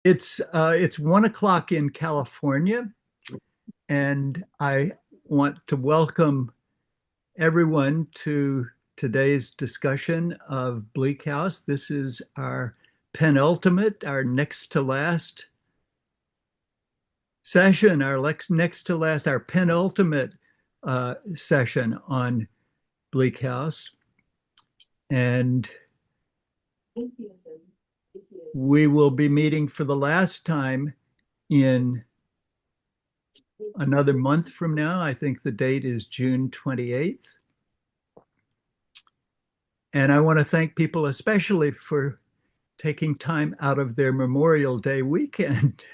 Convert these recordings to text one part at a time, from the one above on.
It's 1 o'clock in California, and I want to welcome everyone to today's discussion of Bleak House. This is our penultimate, our next to last session, our penultimate session on Bleak House. And we will be meeting for the last time in another month from now. I think the date is June 28th. And I want to thank people especially for taking time out of their Memorial Day weekend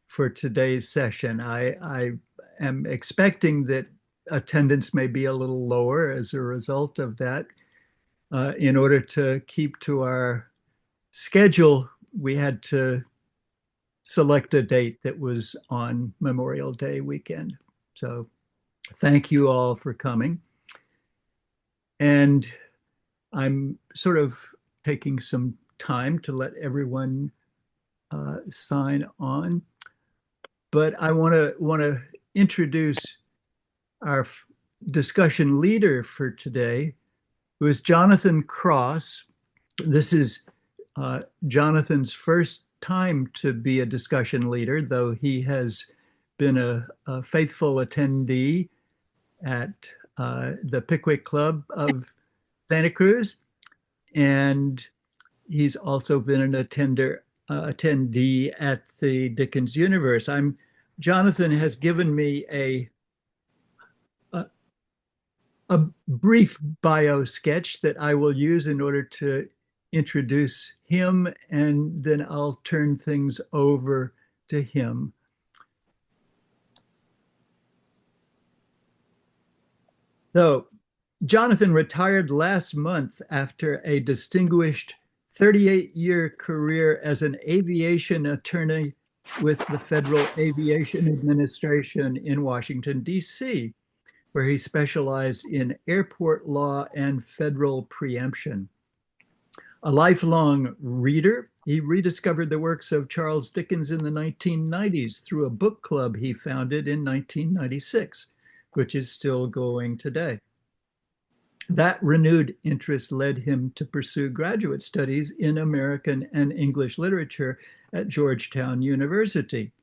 for today's session. I am expecting that attendance may be a little lower as a result of that. In order to keep to our schedule, we had to select a date that was on Memorial Day weekend. So thank you all for coming. And I'm sort of taking some time to let everyone sign on. But I want to introduce our discussion leader for today, who is Jonathan Cross. This is Jonathan's first time to be a discussion leader, though he has been a faithful attendee at the Pickwick Club of Santa Cruz, and he's also been an attendee at the Dickens Universe. Jonathan has given me a brief bio sketch that I will use in order to introduce him, and then I'll turn things over to him. So, Jonathan retired last month after a distinguished 38-year career as an aviation attorney with the Federal Aviation Administration in Washington, D.C., where he specialized in airport law and federal preemption. A lifelong reader, he rediscovered the works of Charles Dickens in the 1990s through a book club he founded in 1996, which is still going today. That renewed interest led him to pursue graduate studies in American and English literature at Georgetown University,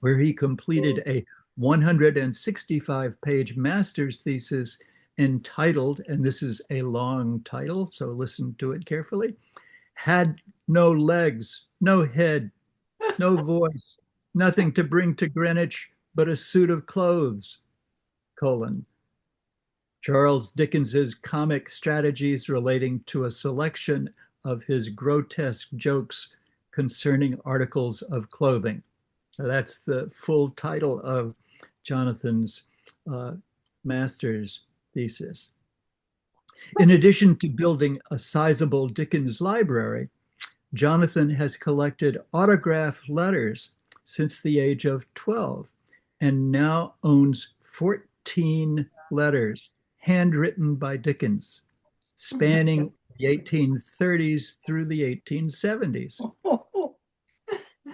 where he completed a 165-page master's thesis entitled, and this is a long title, so listen to it carefully, "Had no legs, no head, no voice, nothing to bring to Greenwich but a suit of clothes, colon. Charles Dickens's comic strategies relating to a selection of his grotesque jokes concerning articles of clothing." So that's the full title of Jonathan's master's thesis. In addition to building a sizable Dickens library, Jonathan has collected autograph letters since the age of 12 and now owns 14 letters handwritten by Dickens, spanning the 1830s through the 1870s.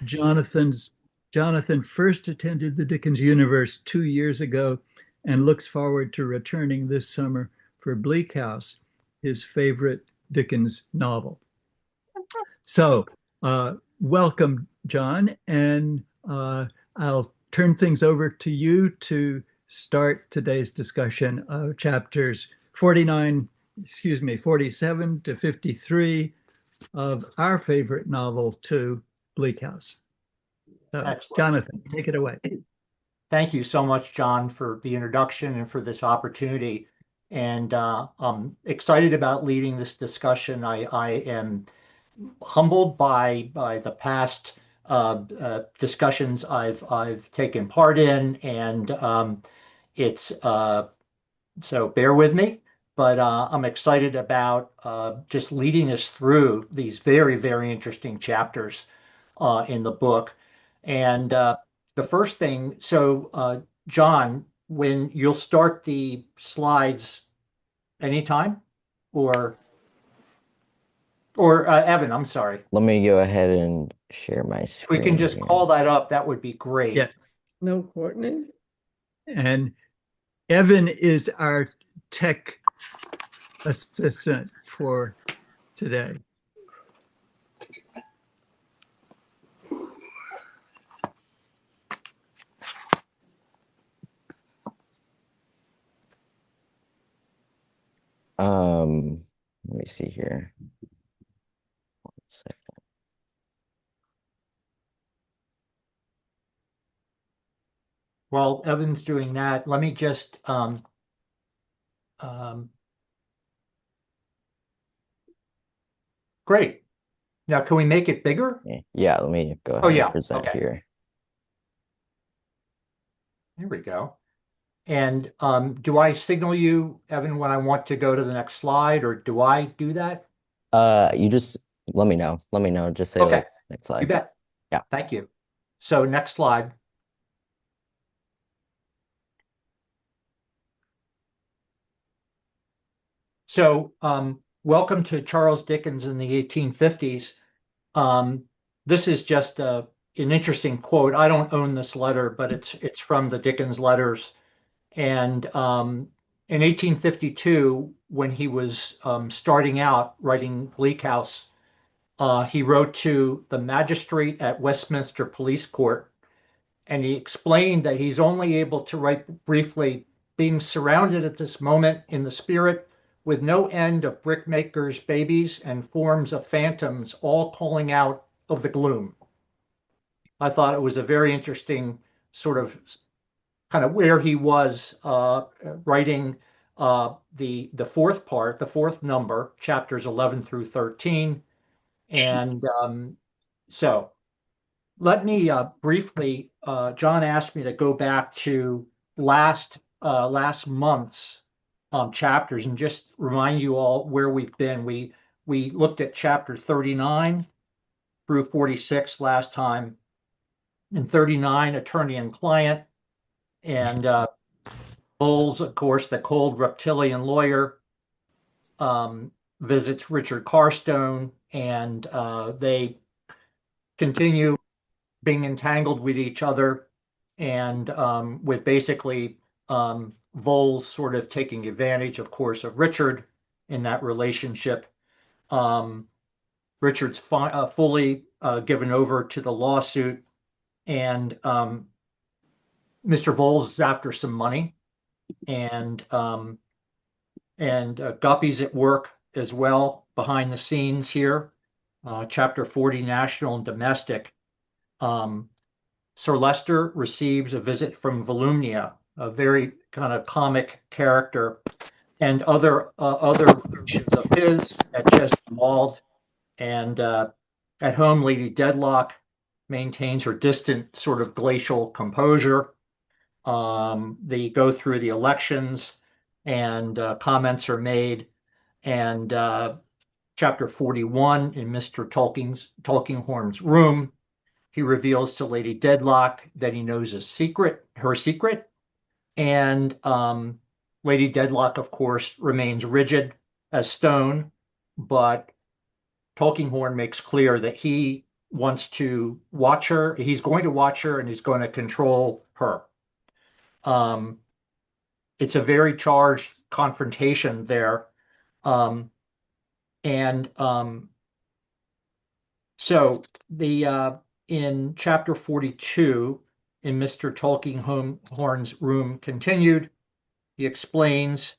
Jonathan first attended the Dickens Universe 2 years ago and looks forward to returning this summer for Bleak House, his favorite Dickens novel. So, welcome, John, and I'll turn things over to you to start today's discussion of chapters 47 to 53 of our favorite novel, to Bleak House. Jonathan, take it away. Thank you so much, John, for the introduction and for this opportunity. And I'm excited about leading this discussion. I am humbled by the past discussions I've taken part in, and it's so bear with me. But I'm excited about just leading us through these very, very interesting chapters in the book. And the first thing, so John, when you'll start the slides anytime, or? Or Evan, I'm sorry. Let me go ahead and share my If we can screen just here. call that up, that would be great. Yes. No, Courtney? And Evan is our tech assistant for today. Let me see here. 1 second. While Evan's doing that, let me just um, great. Now, can we make it bigger? Yeah, let me go Oh ahead and yeah. present Okay. here. There we go. And do I signal you, Evan, when I want to go to the next slide, or do I do that? You just let me know. Let me know. Just say Okay, like next you slide. bet. Yeah. Thank you. So next slide. So welcome to Charles Dickens in the 1850s. Um, this is just an interesting quote. I don't own this letter, but it's from the Dickens letters. And in 1852, when he was starting out writing Bleak House, he wrote to the magistrate at Westminster Police Court, and he explained that he's only able to write briefly, being surrounded at this moment in the spirit with no end of brickmakers, babies, and forms of phantoms, all calling out of the gloom. I thought it was a very interesting sort of kind of where he was writing the fourth part, the fourth number, chapters 11 through 13. And so let me briefly, John asked me to go back to last month's chapters and just remind you all where we've been. We looked at chapter 39 through 46 last time. In 39, attorney and client, and Bowles, of course, the cold reptilian lawyer, visits Richard Carstone, and they continue being entangled with each other, and with basically Voles sort of taking advantage, of course, of Richard in that relationship. Richard's fully given over to the lawsuit, and Mr. Voles is after some money, and Guppy's at work as well behind the scenes here. Chapter 40, national and domestic. Sir Leicester receives a visit from Volumnia, a very kind of comic character, and other relations of his at Cheswold, and at home, Lady Dedlock maintains her distant, sort of glacial composure. They go through the elections, and comments are made. And chapter 41 in Mr. Tulkinghorn's room, he reveals to Lady Dedlock that he knows her secret. And Lady Dedlock, of course, remains rigid as stone, but Tulkinghorn makes clear that he wants to watch her. He's going to watch her and he's going to control her. It's a very charged confrontation there. And so the in chapter 42, in Mr. Tulkinghorn's room continued, he explains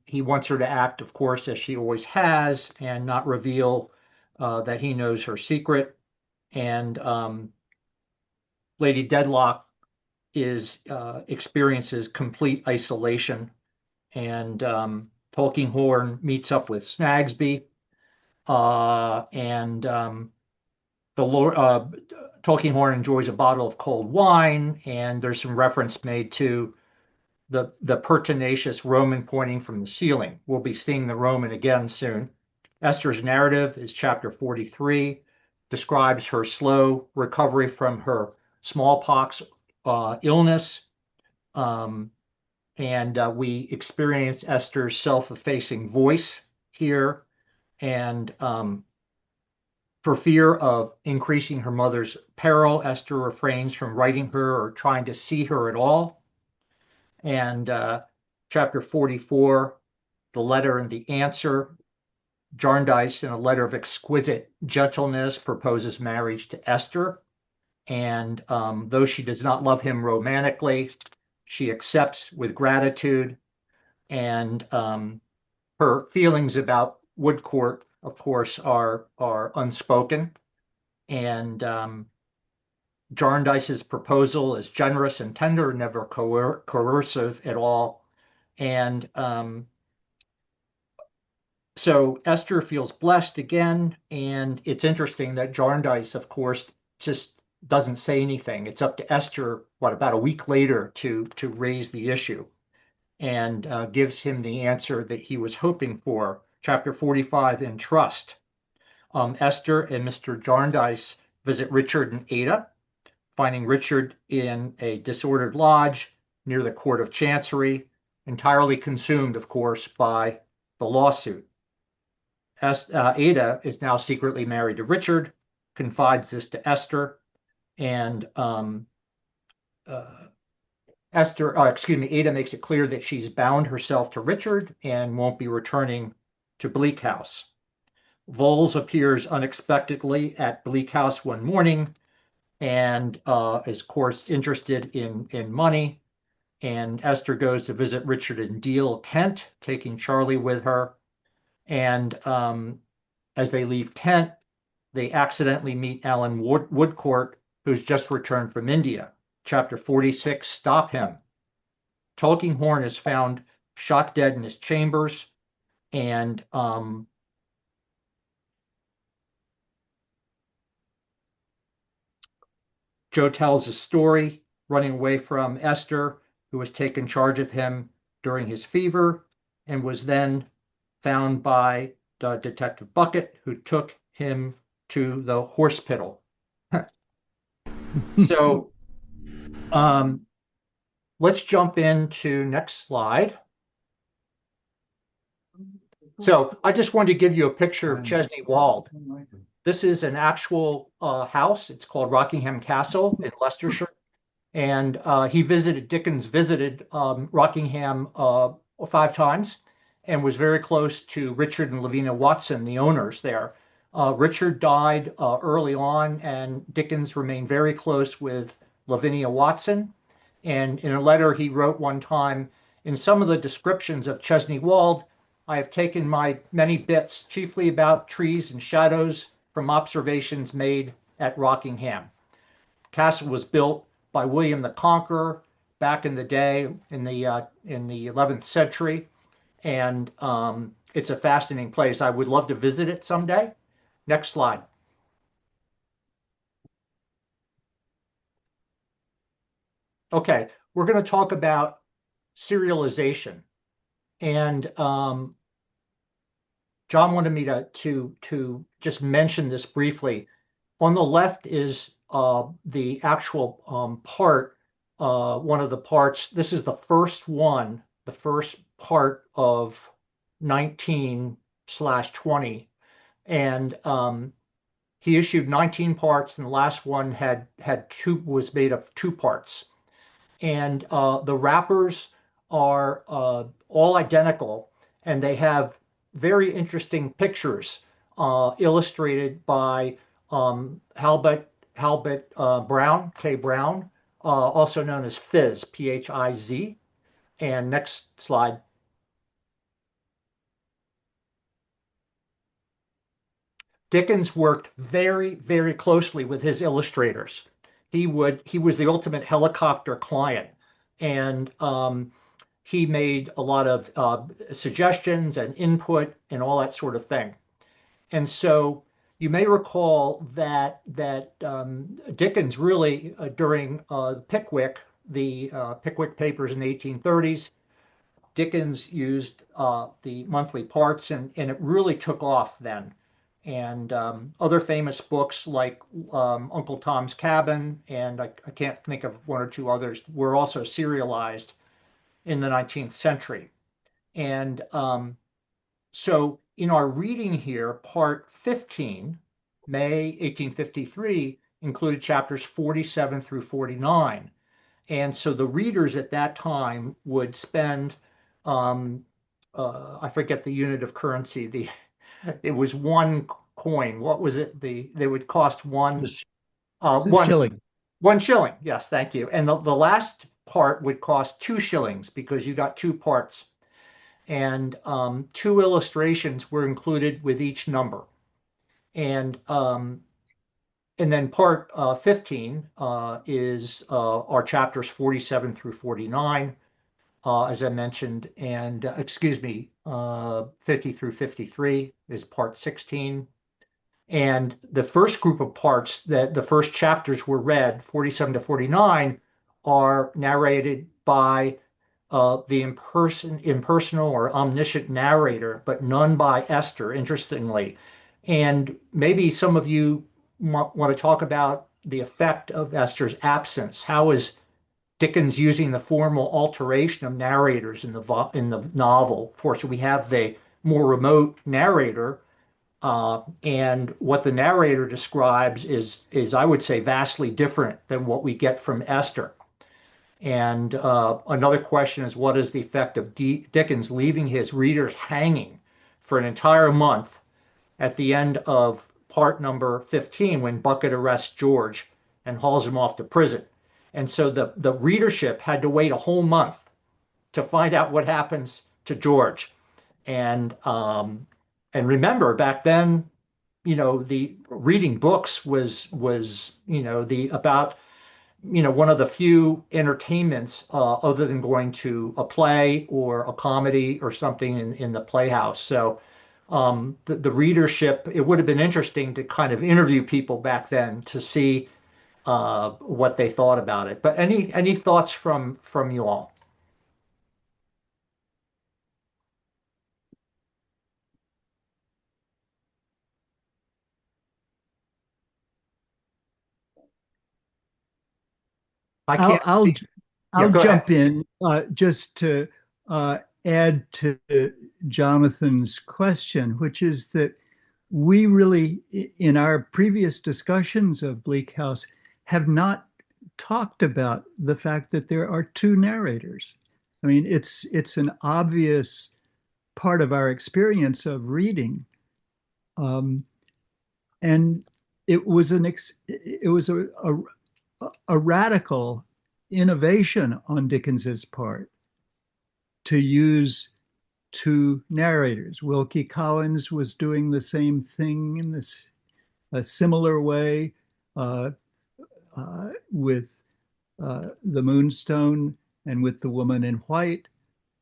he wants her to act, of course, as she always has, and not reveal that he knows her secret. And Lady Dedlock experiences complete isolation, and Tulkinghorn meets up with Snagsby, and the Lord Tulkinghorn enjoys a bottle of cold wine, and there's some reference made to the pertinacious Roman pointing from the ceiling. We'll be seeing the Roman again soon. Esther's narrative is chapter 43, describes her slow recovery from her smallpox illness. And we experience Esther's self-effacing voice here, And for fear of increasing her mother's peril, Esther refrains from writing her or trying to see her at all. And chapter 44, the letter and the answer. Jarndyce, in a letter of exquisite gentleness, proposes marriage to Esther. And though she does not love him romantically, she accepts with gratitude. And her feelings about Woodcourt, of course, are unspoken. And Jarndyce's proposal is generous and tender, never coercive at all. And so Esther feels blessed again. And it's interesting that Jarndyce, of course, just doesn't say anything. It's up to Esther, about a week later to raise the issue, and gives him the answer that he was hoping for. Chapter 45, in trust. Esther and Mr. Jarndyce visit Richard and Ada, finding Richard in a disordered lodge near the Court of Chancery, entirely consumed, of course, by the lawsuit. Ada is now secretly married to Richard, confides this to Esther, and Ada makes it clear that she's bound herself to Richard and won't be returning to Bleak House. Voles appears unexpectedly at Bleak House one morning and is, of course, interested in money. And Esther goes to visit Richard in Deal, Kent, taking Charlie with her. And as they leave Kent, they accidentally meet Alan Woodcourt, who's just returned from India. Chapter 46, Stop Him. Tulkinghorn is found shot dead in his chambers, and Joe tells a story, running away from Esther, who has taken charge of him during his fever, and was then found by Detective Bucket, who took him to the hospital. So let's jump into next slide. So I just wanted to give you a picture of Chesney Wold. This is an actual house. It's called Rockingham Castle in Leicestershire. And Dickens visited Rockingham 5 times and was very close to Richard and Lavinia Watson, the owners there. Richard died early on, and Dickens remained very close with Lavinia Watson. And in a letter he wrote one time, in some of the descriptions of Chesney Wold, I have taken my many bits, chiefly about trees and shadows, from observations made at Rockingham. Castle was built by William the Conqueror back in the day, in the 11th century, and it's a fascinating place. I would love to visit it someday. Next slide. Okay, we're going to talk about serialization, and John wanted me to just mention this briefly. On the left is the actual part, one of the parts. This is the first one, the first part of 19/20, and he issued 19 parts, and the last one was made of 2 parts. And the wrappers are all identical, and they have very interesting pictures illustrated by Halbert Brown, K. Brown, also known as Phiz, P-H-I-Z. And next slide. Dickens worked very, very closely with his illustrators. He was the ultimate helicopter client, and he made a lot of suggestions and input and all that sort of thing. And so you may recall that Dickens really, during Pickwick, the Pickwick papers in the 1830s, Dickens used the monthly parts, and it really took off then. And other famous books like Uncle Tom's Cabin, and I can't think of 1 or 2 others, were also serialized in the 19th century. And so in our reading here, part 15, May 1853, included chapters 47 through 49. And so the readers at that time would spend, I forget the unit of currency. It was one coin. What was it? They would cost one, It's a one, shilling. 1 shilling. Yes, thank you. And the last part would cost 2 shillings because you got two parts. And 2 illustrations were included with each number. And then part 15 is our chapters 47 through 49, as I mentioned, and excuse me, 50 through 53 is part 16. And the first group of parts that the first chapters were read, 47 to 49, are narrated by the impersonal or omniscient narrator, but none by Esther, interestingly. And maybe some of you want to talk about the effect of Esther's absence. How is Dickens using the formal alteration of narrators in the novel? Of course, we have the more remote narrator, and what the narrator describes is I would say vastly different than what we get from Esther. And another question is, what is the effect of Dickens leaving his readers hanging for an entire month at the end of part number 15 when Bucket arrests George and hauls him off to prison? And so the readership had to wait a whole month to find out what happens to George. And remember, back then, the reading books was the about one of the few entertainments other than going to a play or a comedy or something in the playhouse. So the readership, it would have been interesting to kind of interview people back then to see what they thought about it. But any thoughts from you all? I I'll can't I'll speak. Yeah, I'll go ahead. jump in just to add to Jonathan's question, which is that we really, in our previous discussions of Bleak House, have not talked about the fact that there are two narrators. I mean, it's an obvious part of our experience of reading, and it was a radical innovation on Dickens's part to use two narrators. Wilkie Collins was doing the same thing in a similar way with the Moonstone and with the Woman in White.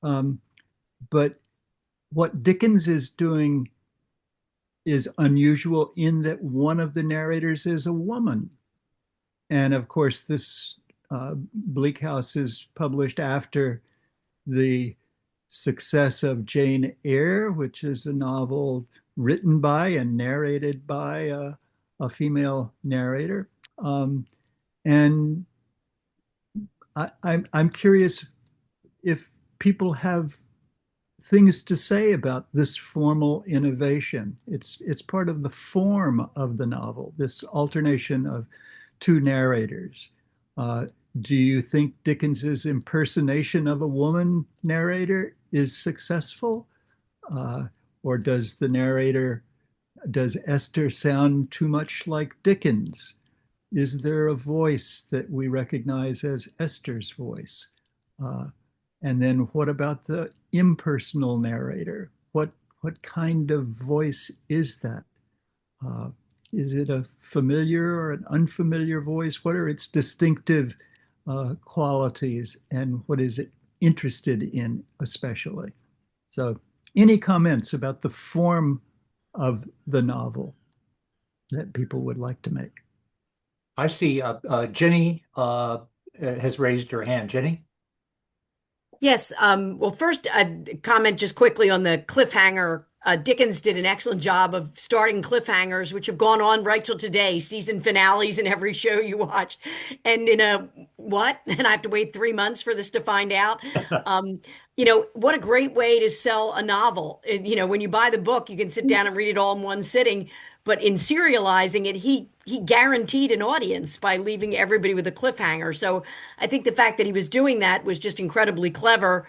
But what Dickens is doing is unusual in that one of the narrators is a woman. And of course, this Bleak House is published after the success of Jane Eyre, which is a novel written by and narrated by a female narrator. And I'm curious if people have things to say about this formal innovation. It's part of the form of the novel, this alternation of two narrators. Do you think Dickens's impersonation of a woman narrator is successful? Or does Esther sound too much like Dickens? Is there a voice that we recognize as Esther's voice? And then what about the impersonal narrator? What kind of voice is that? Is it a familiar or an unfamiliar voice? What are its distinctive qualities, and what is it interested in especially? So, any comments about the form of the novel that people would like to make? I see Jenny has raised her hand. Jenny? Yes. Well, first, comment just quickly on the cliffhanger. Dickens did an excellent job of starting cliffhangers, which have gone on right till today, season finales in every show you watch. And in a what? And I have to wait 3 months for this to find out. what a great way to sell a novel. When you buy the book, you can sit down and read it all in one sitting. But in serializing it, he guaranteed an audience by leaving everybody with a cliffhanger. So I think the fact that he was doing that was just incredibly clever.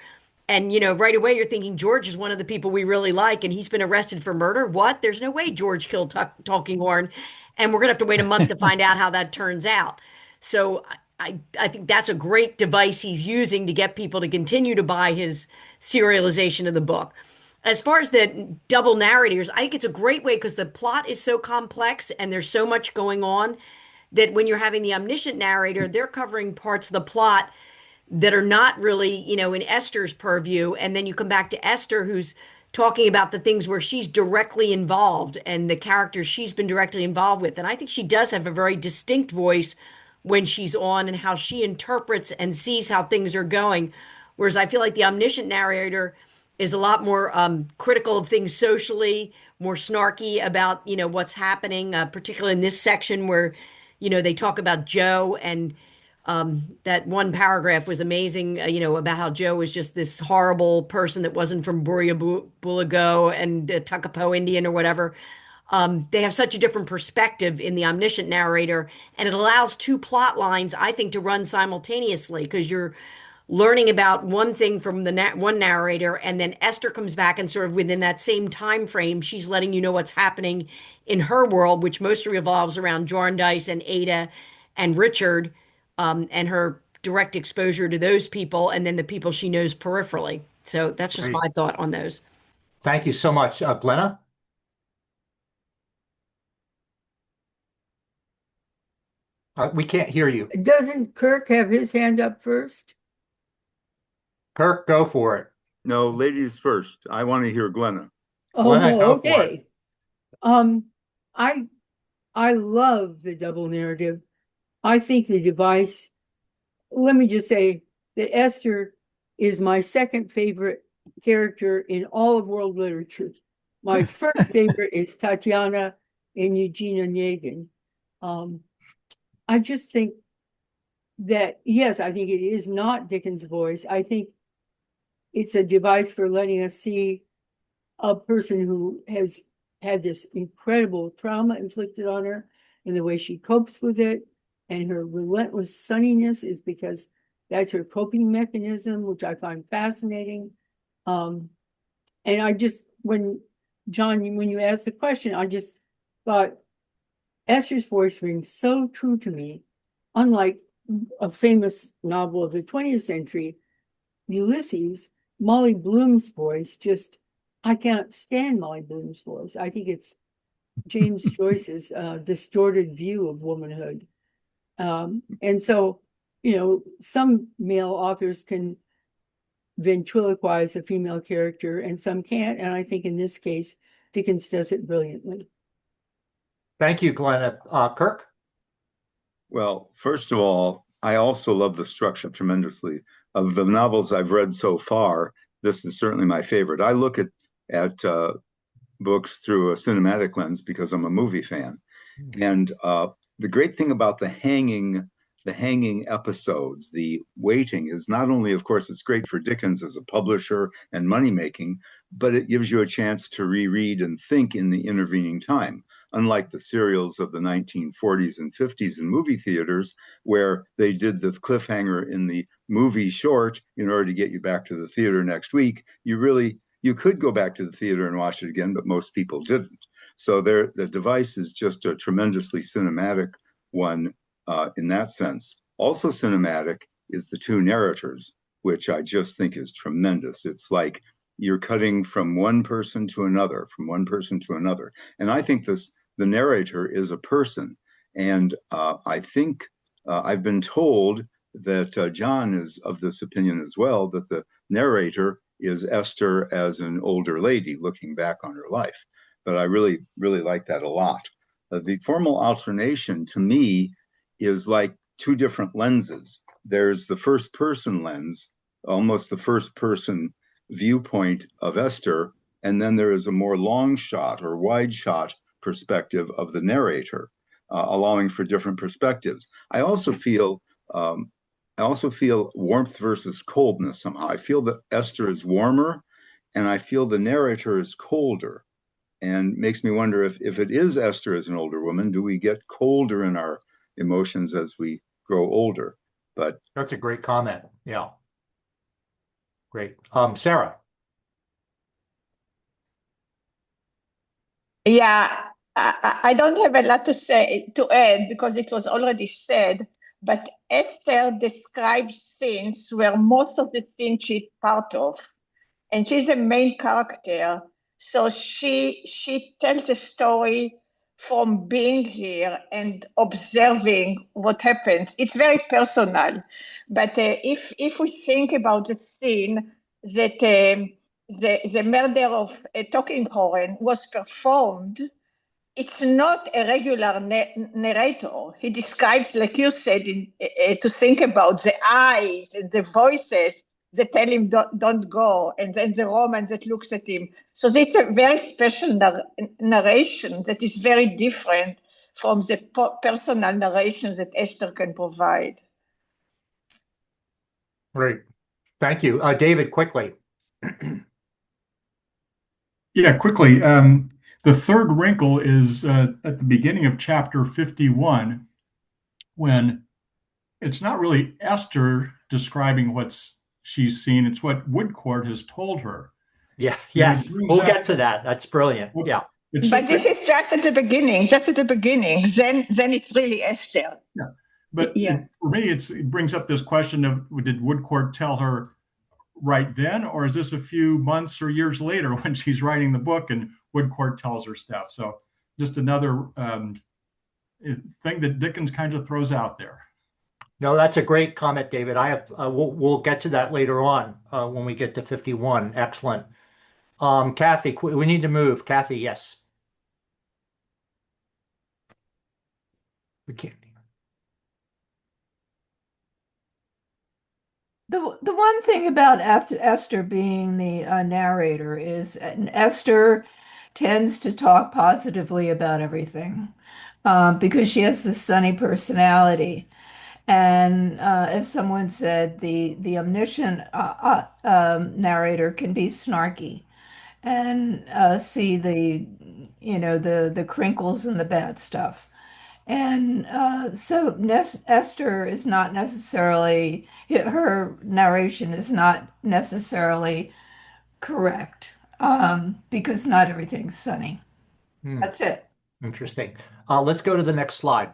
And right away you're thinking George is one of the people we really like, and he's been arrested for murder. What? There's no way George killed Talking Horn, and we're gonna have to wait a month to find out how that turns out. So I think that's a great device he's using to get people to continue to buy his serialization of the book. As far as the double narrators, I think it's a great way because the plot is so complex and there's so much going on that when you're having the omniscient narrator, they're covering parts of the plot that are not really, in Esther's purview. And then you come back to Esther, who's talking about the things where she's directly involved and the characters she's been directly involved with. And I think she does have a very distinct voice when she's on and how she interprets and sees how things are going. Whereas I feel like the omniscient narrator is a lot more critical of things socially, more snarky about, what's happening, particularly in this section where, they talk about Joe and that one paragraph was amazing, about how Joe was just this horrible person that wasn't from Bulago and Tuckapo Indian or whatever. They have such a different perspective in the omniscient narrator, and it allows two plot lines, I think, to run simultaneously because you're learning about one thing from the one narrator, and then Esther comes back and sort of within that same time frame, she's letting you know what's happening in her world, which mostly revolves around Jarndyce and Ada and Richard, and her direct exposure to those people, and then the people she knows peripherally. So that's just Great. my thought on those. Thank you so much. Glenna? We can't hear you. Doesn't Kirk have his hand up first? Kirk, go for it. No, ladies first. I want to hear Glenna. Oh, Glenna, go for okay. I love the double narrative. I think the device, let me just say that Esther is my second favorite character in all of world literature. My first favorite is Tatiana and Eugene Onegin. I just think that, yes, I think it is not Dickens' voice. I think it's a device for letting us see a person who has had this incredible trauma inflicted on her and the way she copes with it. And her relentless sunniness is because that's her coping mechanism, which I find fascinating. And I just, when you asked the question, I just thought Esther's voice rings so true to me, unlike a famous novel of the 20th century, Ulysses. Molly Bloom's voice just, I can't stand Molly Bloom's voice. I think it's James Joyce's distorted view of womanhood. And so, some male authors can ventriloquize a female character and some can't. And I think in this case, Dickens does it brilliantly. Thank you, Glenna. Kirk? Well, first of all, I also love the structure tremendously. Of the novels I've read so far, this is certainly my favorite. I look at books through a cinematic lens because I'm a movie fan. And the great thing about the hanging episodes, the waiting, is not only, of course, it's great for Dickens as a publisher and money making, but it gives you a chance to reread and think in the intervening time. Unlike the serials of the 1940s and 50s in movie theaters, where they did the cliffhanger in the movie short in order to get you back to the theater next week, you could go back to the theater and watch it again, but most people didn't. So the device is just a tremendously cinematic one in that sense. Also cinematic is the two narrators, which I just think is tremendous. It's like you're cutting from one person to another, from one person to another. And I think the narrator is a person. And I think I've been told that John is of this opinion as well, that the narrator is Esther as an older lady looking back on her life. But I really, really like that a lot. The formal alternation to me is like two different lenses. There's the first person lens, almost the first person viewpoint of Esther, and then there is a more long shot or wide shot perspective of the narrator, allowing for different perspectives. I also feel I also feel warmth versus coldness somehow. I feel that Esther is warmer, and I feel the narrator is colder, and makes me wonder if it is Esther as an older woman, do we get colder in our emotions as we grow older? But that's a great comment. Yeah, great. Sarah. Yeah, I don't have a lot to say to add because it was already said. But Esther describes scenes where most of the scenes she's part of, and she's the main character. So she tells a story from being here and observing what happens. It's very personal. But if we think about the scene that the murder of Talkinghorn was performed, it's not a regular narrator. He describes, like you said, to think about the eyes and the voices that tell him don't go, and then the woman that looks at him. So it's a very special narration that is very different from the personal narration that Esther can provide. Great. Thank you. David, quickly. Yeah, quickly. The third wrinkle is at the beginning of chapter 51, when it's not really Esther describing what she's seen, it's what Woodcourt has told her. Yeah, yes, we'll get to that. That's brilliant. Yeah. But this is just at the beginning, Then it's really Esther. Yeah. But for me, it brings up this question of, did Woodcourt tell her right then, or is this a few months or years later when she's writing the book and Woodcourt tells her stuff? So just another thing that Dickens kind of throws out there. No, that's a great comment, David. We'll get to that later on when we get to 51. Excellent. Kathy, we need to move. Kathy, yes. We can't. The one thing about Esther being the narrator is Esther tends to talk positively about everything because she has this sunny personality. And if someone said the omniscient narrator can be snarky and see the crinkles and the bad stuff. And so Esther is not necessarily, her narration is not necessarily correct because not everything's sunny. That's it. Interesting. Let's go to the next slide.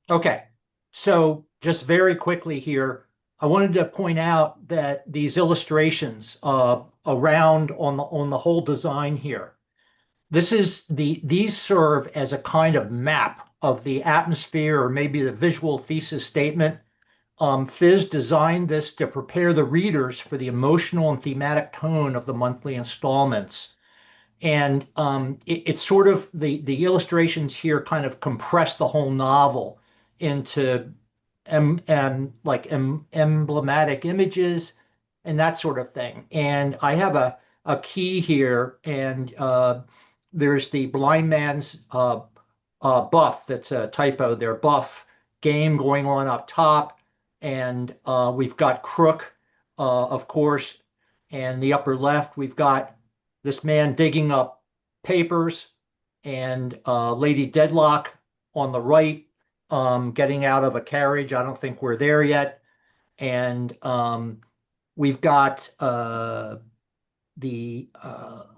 Okay, so just very quickly here, I wanted to point out that these illustrations around on the whole design here, these serve as a kind of map of the atmosphere or maybe the visual thesis statement. Fizz designed this to prepare the readers for the emotional and thematic tone of the monthly installments. And it's sort of the illustrations here kind of compress the whole novel into emblematic images and that sort of thing. And I have a key here, and there's the blind man's buff. That's a typo there. Buff game going on up top, and we've got Crook, of course, and the upper left we've got this man digging up papers, and Lady Deadlock on the right, getting out of a carriage. I don't think we're there yet. And we've got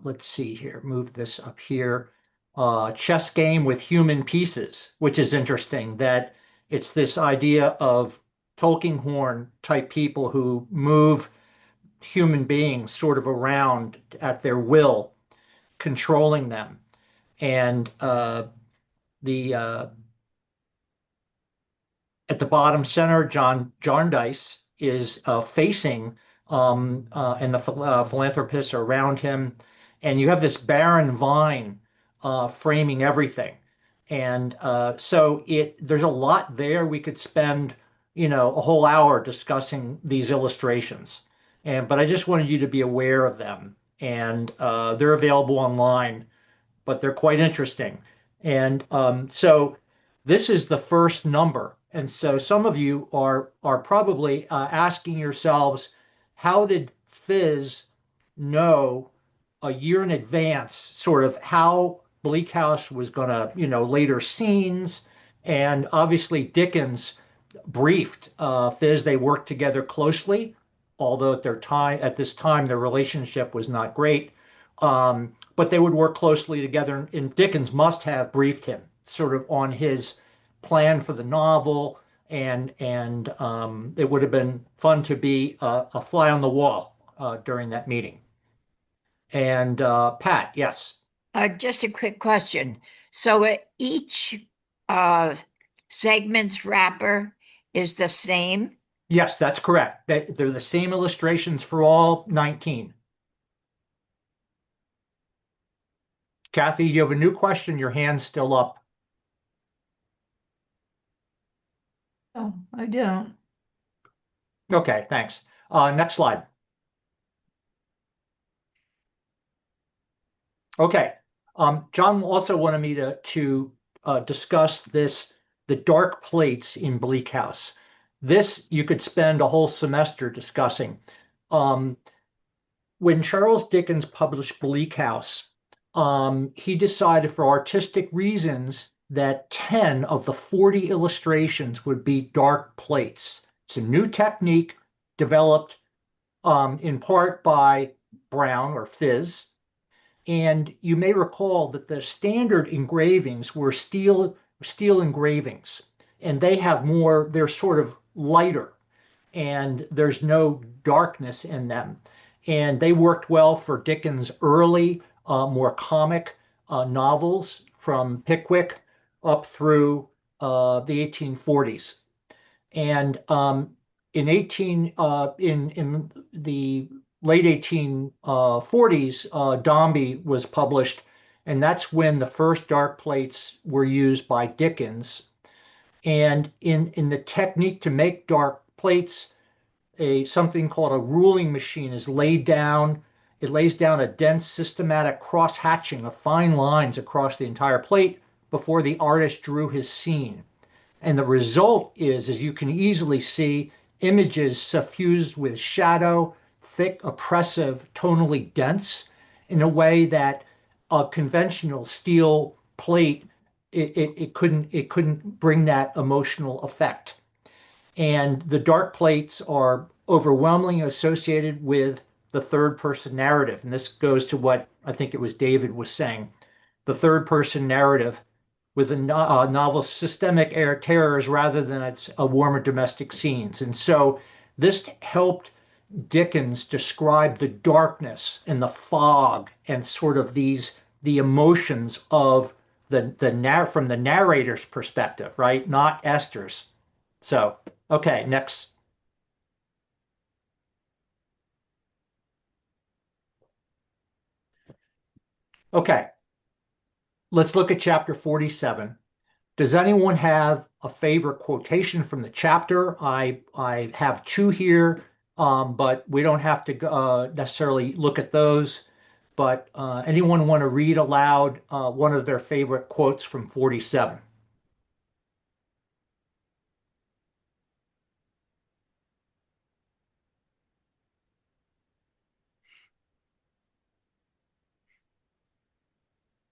let's see here, move this up here, chess game with human pieces, which is interesting that it's this idea of Tulkinghorn type people who move human beings sort of around at their will, controlling them. And at the bottom center, John Jarndyce is facing, and the philanthropists are around him. And you have this barren vine framing everything. And so there's a lot there. We could spend, a whole hour discussing these illustrations. But I just wanted you to be aware of them. And they're available online, but they're quite interesting. And so this is the first number. And so some of you are probably asking yourselves, how did Fizz know a year in advance sort of how Bleak House was going to, later scenes? And obviously Dickens briefed Fizz. They worked together closely, although at this time their relationship was not great. But they would work closely together, and Dickens must have briefed him sort of on his plan for the novel, and it would have been fun to be a fly on the wall during that meeting. And Pat, yes. Just a quick question. So each segment's wrapper is the same? Yes, that's correct. They're the same illustrations for all 19. Kathy, you have a new question. Your hand's still up. Oh, I don't. Okay, thanks. Next slide. Okay. John also wanted me to discuss the dark plates in Bleak House. This you could spend a whole semester discussing. When Charles Dickens published Bleak House, he decided for artistic reasons that 10 of the 40 illustrations would be dark plates. It's a new technique developed in part by Brown or Fizz. And you may recall that the standard engravings were steel engravings, and they're sort of lighter, and there's no darkness in them. And they worked well for Dickens' early, more comic novels from Pickwick up through the 1840s. And in the late 1840s, Dombey was published, and that's when the first dark plates were used by Dickens. And in the technique to make dark plates, something called a ruling machine is laid down. It lays down a dense, systematic cross-hatching of fine lines across the entire plate before the artist drew his scene. And the result is, as you can easily see, images suffused with shadow, thick, oppressive, tonally dense, in a way that a conventional steel plate it couldn't bring that emotional effect. And the dark plates are overwhelmingly associated with the third person narrative. And this goes to what I think it was David was saying. The third person narrative with a novel's systemic terrors rather than its warmer domestic scenes. And so this helped Dickens describe the darkness and the fog and sort of the emotions of from the narrator's perspective, right? Not Esther's. So, okay, next. Okay, let's look at chapter 47. Does anyone have a favorite quotation from the chapter? I have two here, but we don't have to necessarily look at those. But anyone want to read aloud one of their favorite quotes from 47?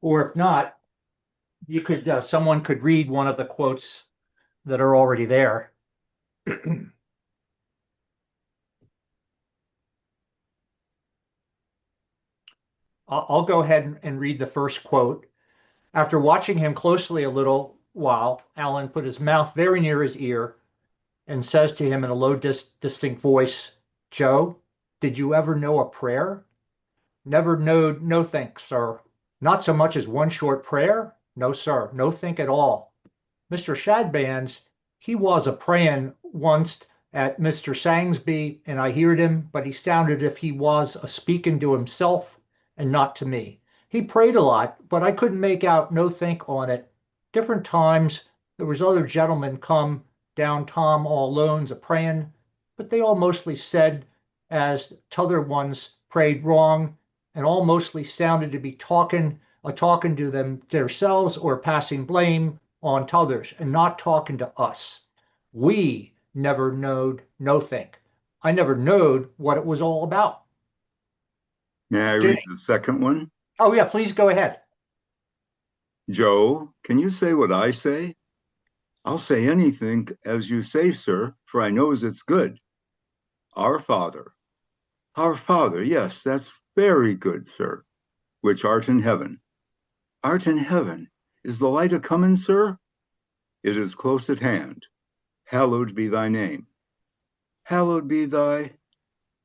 Or if not, you could someone could read one of the quotes that are already there. I'll go ahead and read the first quote. After watching him closely a little while, Alan put his mouth very near his ear and says to him in a low, distinct voice, "Joe, did you ever know a prayer?" "Never knowed, no think, sir." "Not so much as one short prayer?" "No, sir, no think at all." "Mr. Shadbands, he was a prayin' onct at Mr. Sangsby, and I heard him, but he sounded if he was a speaking to himself and not to me. He prayed a lot, but I couldn't make out no think on it. Different times there was other gentlemen come down Tom all lones a prayin', but they all mostly said as t'other ones prayed wrong, and all mostly sounded to be talking talking to themselves or passing blame on to others and not talking to us. We never knowed no think. I never knowed what it was all about. May I read the second one? Oh, yeah, please go ahead. Joe, can you say what I say? I'll say anything as you say, sir, for I knows it's good. Our Father. Our Father, yes, that's very good, sir, which art in heaven. Art in heaven. Is the light a coming, sir? It is close at hand. Hallowed be thy name. Hallowed be thy...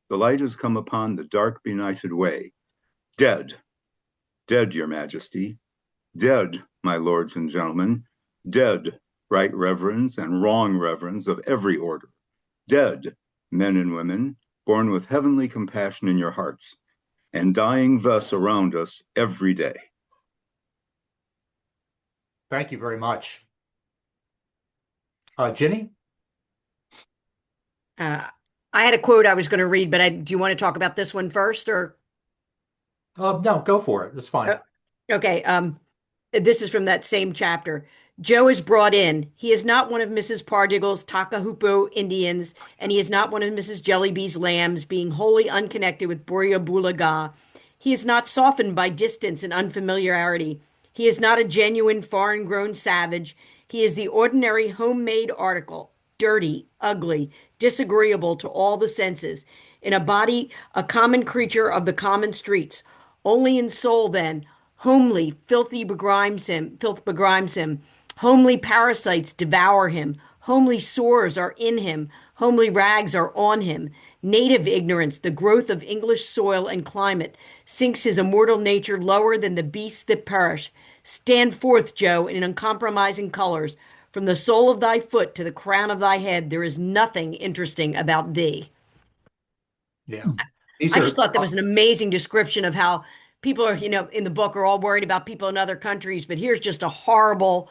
The light has come upon the dark benighted way. Dead. Dead, your majesty. Dead, my lords and gentlemen. Dead, right reverends and wrong reverends of every order. Dead, men and women, born with heavenly compassion in your hearts, and dying thus around us every day. Thank you very much. Ginny? I had a quote I was going to read, but do you want to talk about this one first, or? No, go for it. That's fine. Okay. This is from that same chapter. Joe is brought in. He is not one of Mrs. Pardiggle's Takahupo Indians, and he is not one of Mrs. Jellybee's lambs, being wholly unconnected with Bulaga. He is not softened by distance and unfamiliarity. He is not a genuine foreign-grown savage. He is the ordinary homemade article, dirty, ugly, disagreeable to all the senses, in a body, a common creature of the common streets. Only in soul, then, homely, filth begrimes him. Homely parasites devour him. Homely sores are in him. Homely rags are on him. Native ignorance, the growth of English soil and climate, sinks his immortal nature lower than the beasts that perish. Stand forth, Joe, in uncompromising colors. From the sole of thy foot to the crown of thy head, there is nothing interesting about thee. Yeah. I just thought that was an amazing description of how people are, in the book are all worried about people in other countries, but here's just a horrible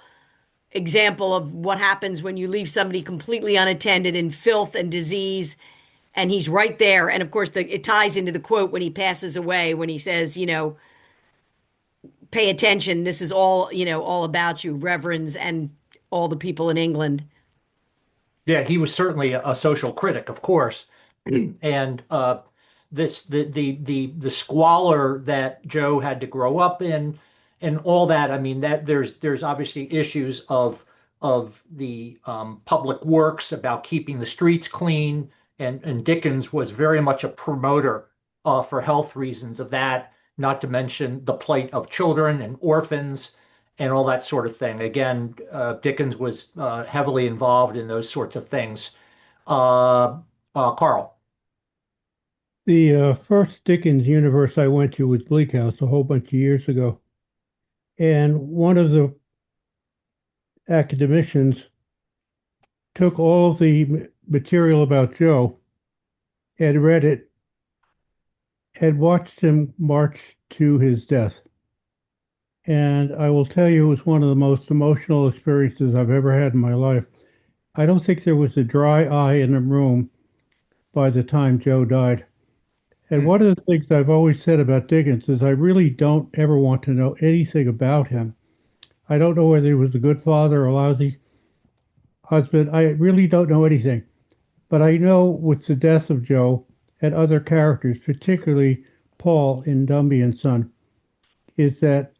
example of what happens when you leave somebody completely unattended in filth and disease. And he's right there. And of course, it ties into the quote when he passes away, when he says, pay attention. This is all, all about you, reverends, and all the people in England. Yeah, he was certainly a social critic, of course. And the squalor that Joe had to grow up in and all that. I mean, that there's obviously issues of the public works about keeping the streets clean, and Dickens was very much a promoter for health reasons of that, not to mention the plight of children and orphans and all that sort of thing. Again, Dickens was heavily involved in those sorts of things. Carl. The first Dickens universe I went to was Bleak House a whole bunch of years ago. And one of the academicians took all of the material about Joe and read it and watched him march to his death. And I will tell you, it was one of the most emotional experiences I've ever had in my life. I don't think there was a dry eye in the room by the time Joe died. And one of the things I've always said about Dickens is I really don't ever want to know anything about him. I don't know whether he was a good father or a lousy husband. I really don't know anything. But I know with the death of Joe and other characters, particularly Paul in Dombey and Son, is that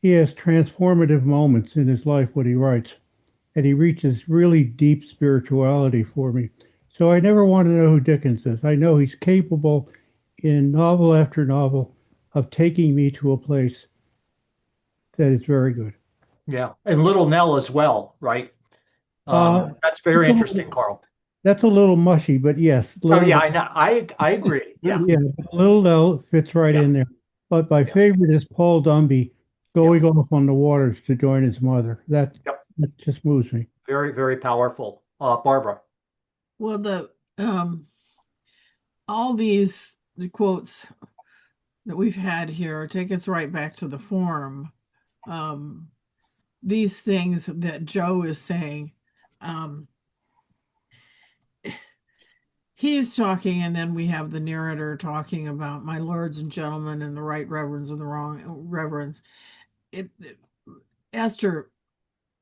he has transformative moments in his life when he writes, and he reaches really deep spirituality for me. So I never want to know who Dickens is. I know he's capable in novel after novel of taking me to a place that is very good. Yeah, and Little Nell as well, right? That's very interesting, Carl. That's a little mushy, but yes. Oh yeah, I know. I agree. Yeah, yeah. Little Nell fits right in there. But my favorite is Paul Dombey going off on the waters to join his mother. That just moves me. Very, very powerful. Barbara. Well, all the quotes that we've had here take us right back to the forum. These things that Joe is saying, he's talking, and then we have the narrator talking about my lords and gentlemen and the right reverends and the wrong reverends. Esther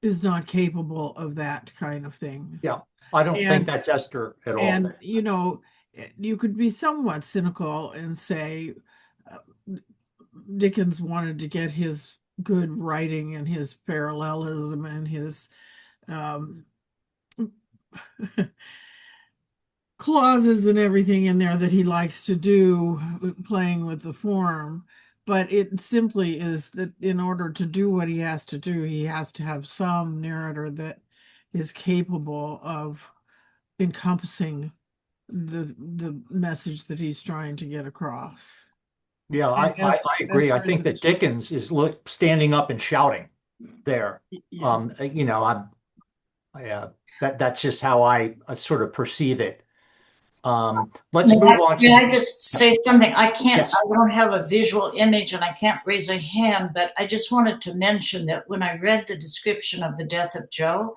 is not capable of that kind of thing. Yeah, I don't think that's Esther at all. And, you know, you could be somewhat cynical and say Dickens wanted to get his good writing and his parallelism and his clauses and everything in there that he likes to do, playing with the form. But it simply is that in order to do what he has to do, he has to have some narrator that is capable of encompassing the message that he's trying to get across. Yeah, I agree. I think that Dickens is standing up and shouting there. Yeah. You know, that's just how I sort of perceive it. Let's move on. May I just say something? I can't, Yes. I don't have a visual image and I can't raise a hand, but I just wanted to mention that when I read the description of the death of Joe,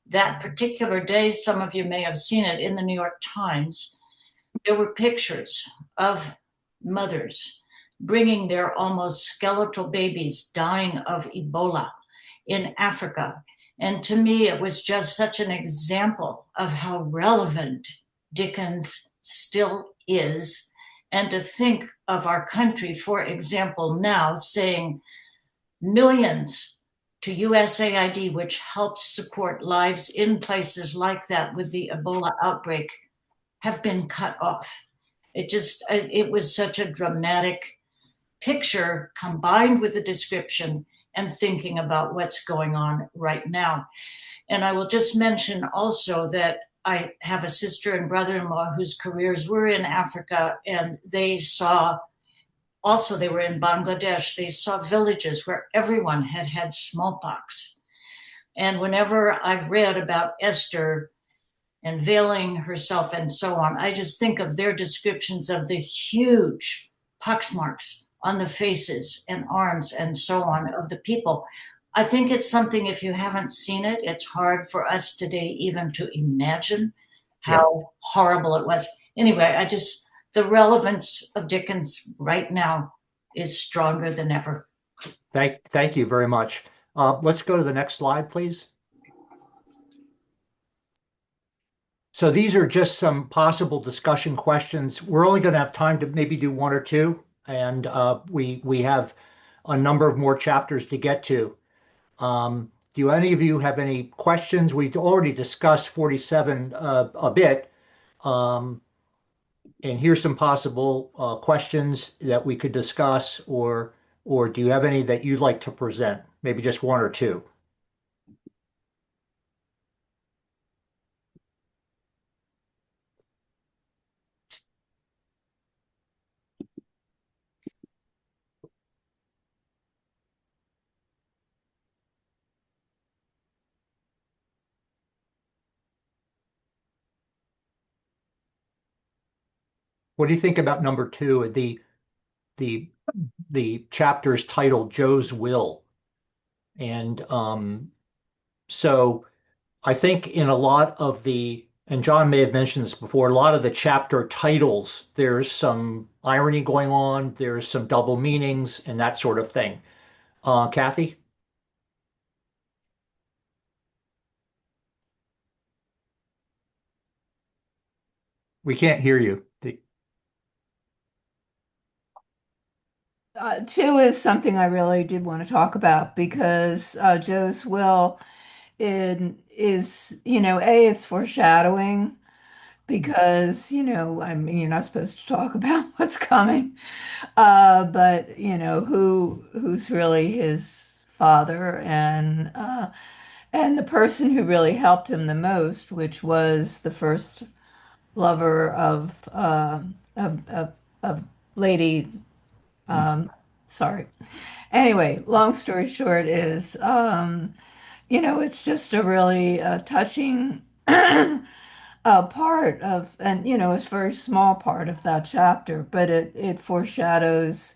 that particular day, some of you may have seen it in the New York Times, there were pictures of mothers bringing their almost skeletal babies dying of Ebola in Africa. And to me, it was just such an example of how relevant Dickens still is. And to think of our country, for example, now saying millions to USAID, which helps support lives in places like that with the Ebola outbreak, have been cut off. It was such a dramatic picture combined with the description and thinking about what's going on right now. And I will just mention also that I have a sister and brother-in-law whose careers were in Africa, and they were in Bangladesh. They saw villages where everyone had had smallpox. And whenever I've read about Esther and veiling herself and so on, I just think of their descriptions of the huge pox marks on the faces and arms and so on of the people. I think it's something, if you haven't seen it, it's hard for us today even to imagine how horrible it was. Anyway, the relevance of Dickens right now is stronger than ever. Thank you very much. Let's go to the next slide, please. So these are just some possible discussion questions. We're only going to have time to maybe do one or two, and we have a number of more chapters to get to. Do any of you have any questions? We've already discussed 47 a bit. And here's some possible questions that we could discuss, or do you have any that you'd like to present? Maybe just one or two. What do you think about number two, the chapter's titled Joe's Will? And so I think in a lot of and John may have mentioned this before, a lot of the chapter titles, there's some irony going on, there's some double meanings and that sort of thing. Kathy? We can't hear you. Two is something I really did want to talk about because Joe's will is, it's foreshadowing because, I mean, you're not supposed to talk about what's coming, but, who's really his father and the person who really helped him the most, which was the first lover of Lady. Sorry. Anyway, long story short is, it's just a really touching part of, and it's a very small part of that chapter, but it foreshadows,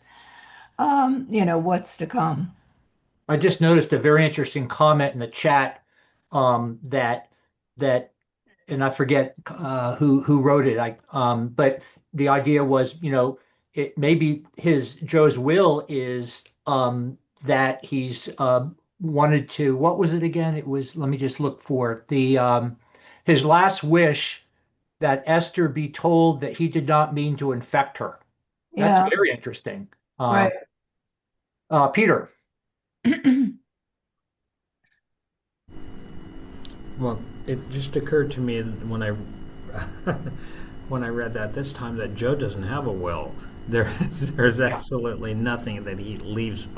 what's to come. I just noticed a very interesting comment in the chat that and I forget who wrote it. But the idea was, it maybe Joe's will is that he's wanted to. What was it again? It was. Let me just look for it. His last wish that Esther be told that he did not mean to infect her. That's Yeah, very interesting. right. Peter. Well, it just occurred to me when I when I read that this time that Joe doesn't have a will. There's absolutely nothing that he leaves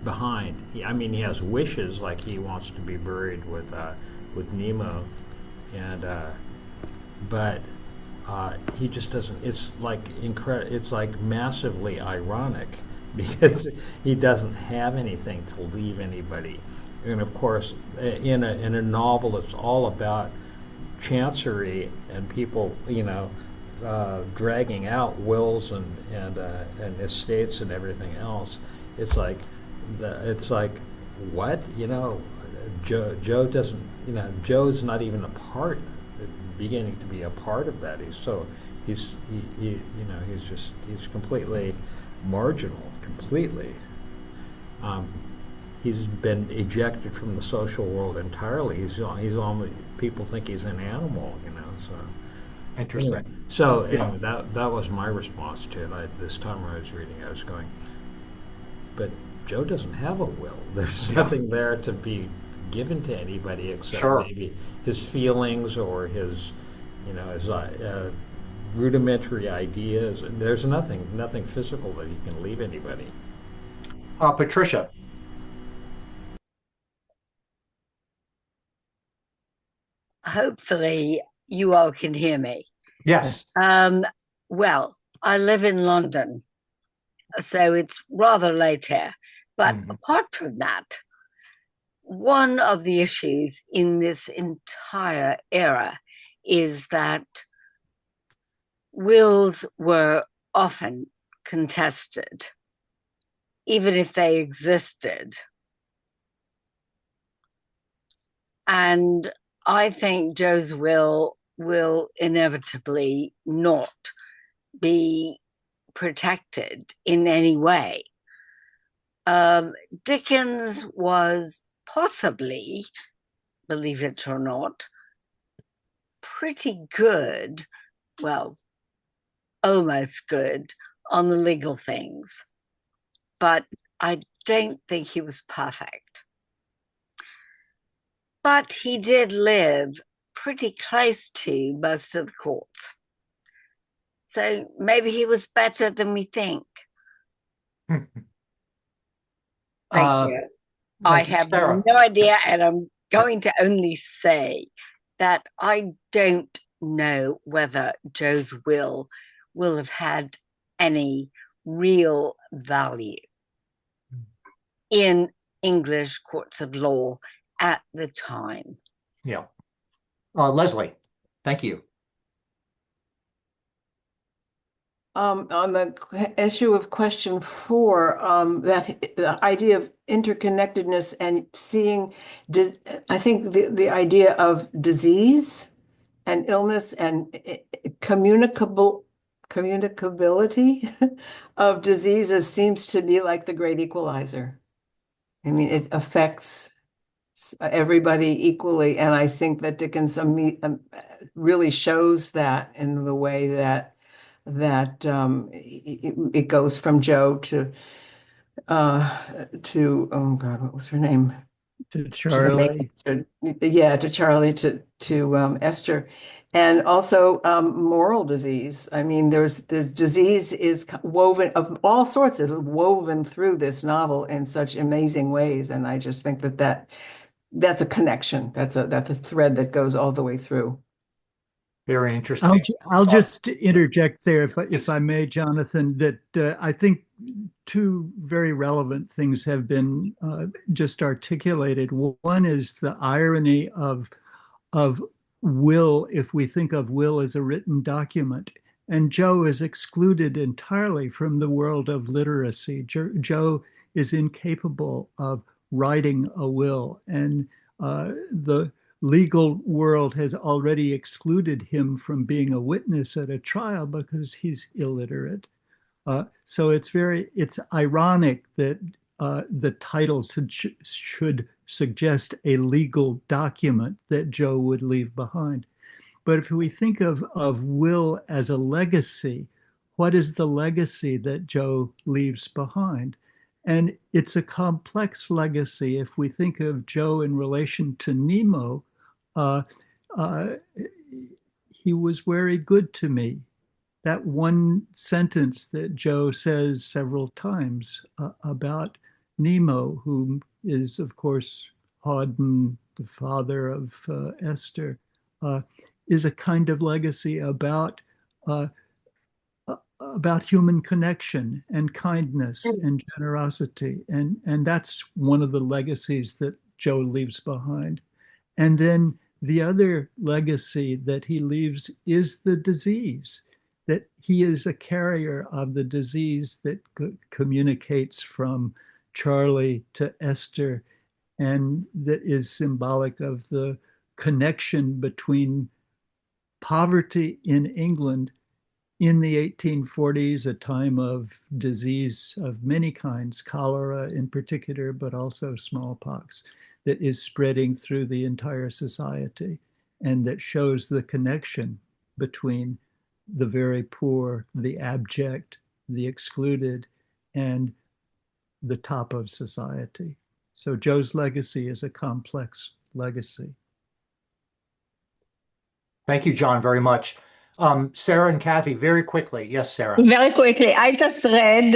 behind. He has wishes, like he wants to be buried with Nemo, and but he just doesn't. It's like It's like massively ironic because he doesn't have anything to leave anybody. And of course, in a novel, it's all about chancery and people, dragging out wills and estates and everything else. It's like what Joe doesn't. Joe's not even beginning to be a part of that. He's completely marginal, completely. He's been ejected from the social world entirely. He's almost, people think he's an animal, So Interesting. Anyway, so anyway, that was my response to it. This time when I was reading, I was going, but Joe doesn't have a will. There's nothing there to be given to anybody except maybe his feelings or his rudimentary ideas. There's nothing physical that he can leave anybody. Patricia. Hopefully you all can hear me. Yes. Well, I live in London, so it's rather late here. But apart from that, one of the issues in this entire era is that wills were often contested, even if they existed. And I think Joe's will inevitably not be protected in any way. Dickens was possibly, believe it or not, pretty good, well, almost good on the legal things, but I don't think he was perfect. But he did live pretty close to most of the courts. So maybe he was better than we think. Thank you. I have no idea, and I'm going to only say that I don't know whether Joe's will have had any real value in English courts of law at the time. Yeah. Leslie, thank you. On the issue of question 4, that the idea of interconnectedness and seeing, I think the idea of disease and illness and communicability of diseases seems to be like the great equalizer. I mean, it affects everybody equally, and I think that Dickens really shows that in the way that it goes from Joe to oh God, what was her name? To Charlie. To Charlie, to Esther, and also moral disease. I mean, the disease is woven of all sorts, is woven through this novel in such amazing ways, and I just think that's a connection. That's a thread that goes all the way through. Very interesting. I'll just interject there, if I may, Jonathan, that I think 2 very relevant things have been just articulated. One is the irony of will, if we think of will as a written document, and Joe is excluded entirely from the world of literacy. Joe is incapable of writing a will, and the legal world has already excluded him from being a witness at a trial because he's illiterate. So it's ironic that the title should suggest a legal document that Joe would leave behind. But if we think of will as a legacy, what is the legacy that Joe leaves behind? And it's a complex legacy. If we think of Joe in relation to Nemo, uh, uh, he was very good to me. That one sentence that Joe says several times about Nemo, who is, of course, Hawden, the father of Esther, is a kind of legacy about human connection and kindness and generosity. And that's one of the legacies that Joe leaves behind. And then the other legacy that he leaves is the disease, that he is a carrier of the disease that communicates from Charlie to Esther, and that is symbolic of the connection between poverty in England in the 1840s, a time of disease of many kinds, cholera in particular, but also smallpox, that is spreading through the entire society, and that shows the connection between the very poor, the abject, the excluded, and the top of society. So Joe's legacy is a complex legacy. Thank you, John, very much. Sarah and Kathy, very quickly. Yes, Sarah. Very quickly, I just read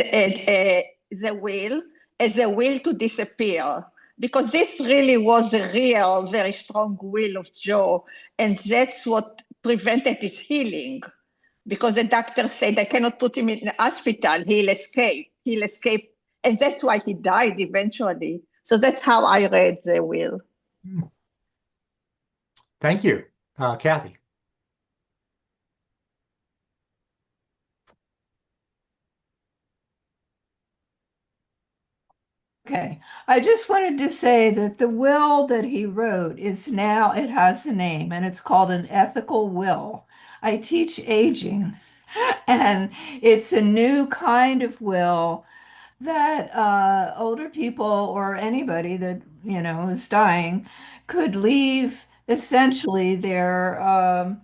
the will as a will to disappear, because this really was a real, very strong will of Joe, and that's what prevented his healing. Because the doctor said, I cannot put him in the hospital, he'll escape, and that's why he died eventually. So that's how I read the will. Thank you. Kathy. Okay, I just wanted to say that the will that he wrote is now, it has a name, and it's called an ethical will. I teach aging, and it's a new kind of will that older people or anybody that, is dying could leave essentially their,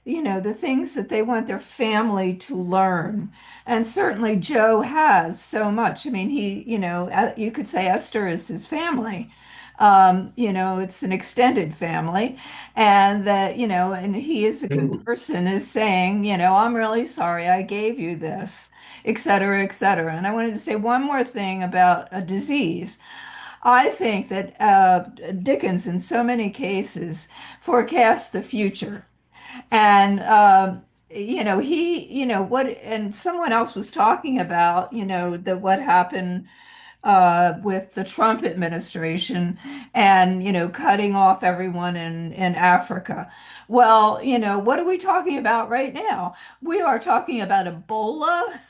the things that they want their family to learn. And certainly Joe has so much. I mean, you could say Esther is his family. It's an extended family, and that, and he is a good person, is saying, I'm really sorry I gave you this, et cetera, et cetera. And I wanted to say one more thing about a disease. I think that Dickens, in so many cases, forecasts the future. And and someone else was talking about, what happened with the Trump administration and, cutting off everyone in Africa. Well, what are we talking about right now? We are talking about Ebola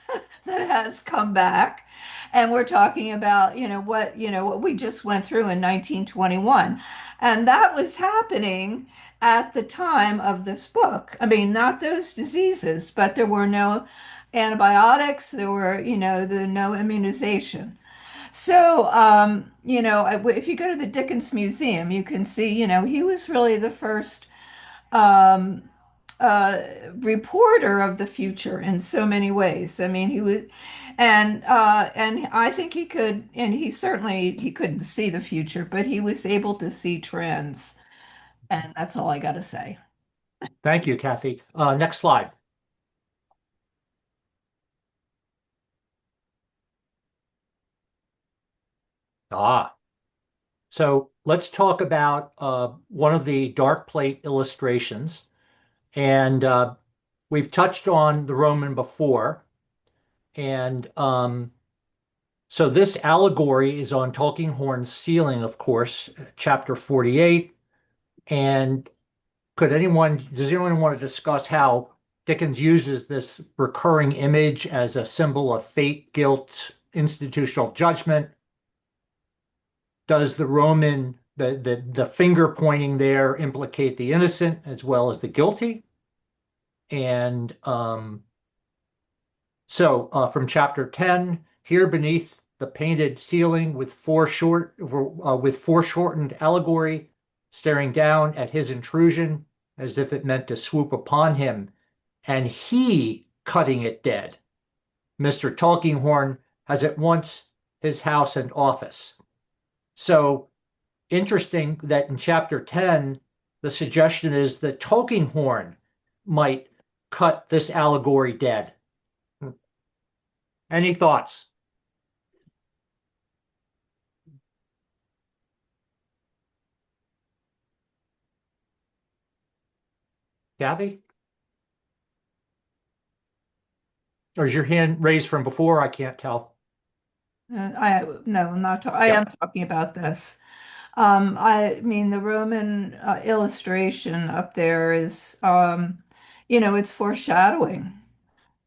that has come back. And we're talking about, what we just went through in 1921. And that was happening at the time of this book. I mean, not those diseases, but there were no antibiotics, there were, no immunization. So, if you go to the Dickens Museum, you can see, he was really the first um, reporter of the future in so many ways. I mean, he was, and I think he could, and he couldn't see the future, but he was able to see trends. And that's all I got to say. Thank you, Kathy. Next slide. So let's talk about one of the dark plate illustrations. And we've touched on the Roman before. And so this allegory is on Tulkinghorn's ceiling, of course, chapter 48. And does anyone want to discuss how Dickens uses this recurring image as a symbol of fate, guilt, institutional judgment? Does the The finger pointing there implicate the innocent as well as the guilty. And so from chapter 10, here beneath the painted ceiling with foreshortened allegory staring down at his intrusion as if it meant to swoop upon him, and he cutting it dead. Mr. Tulkinghorn has at once his house and office. So interesting that in chapter 10, the suggestion is that Tulkinghorn might cut this allegory dead. Any thoughts? Kathy? Or is your hand raised from before? I can't tell. No, I'm not. I am talking about this. I mean, the Roman illustration up there is, it's foreshadowing,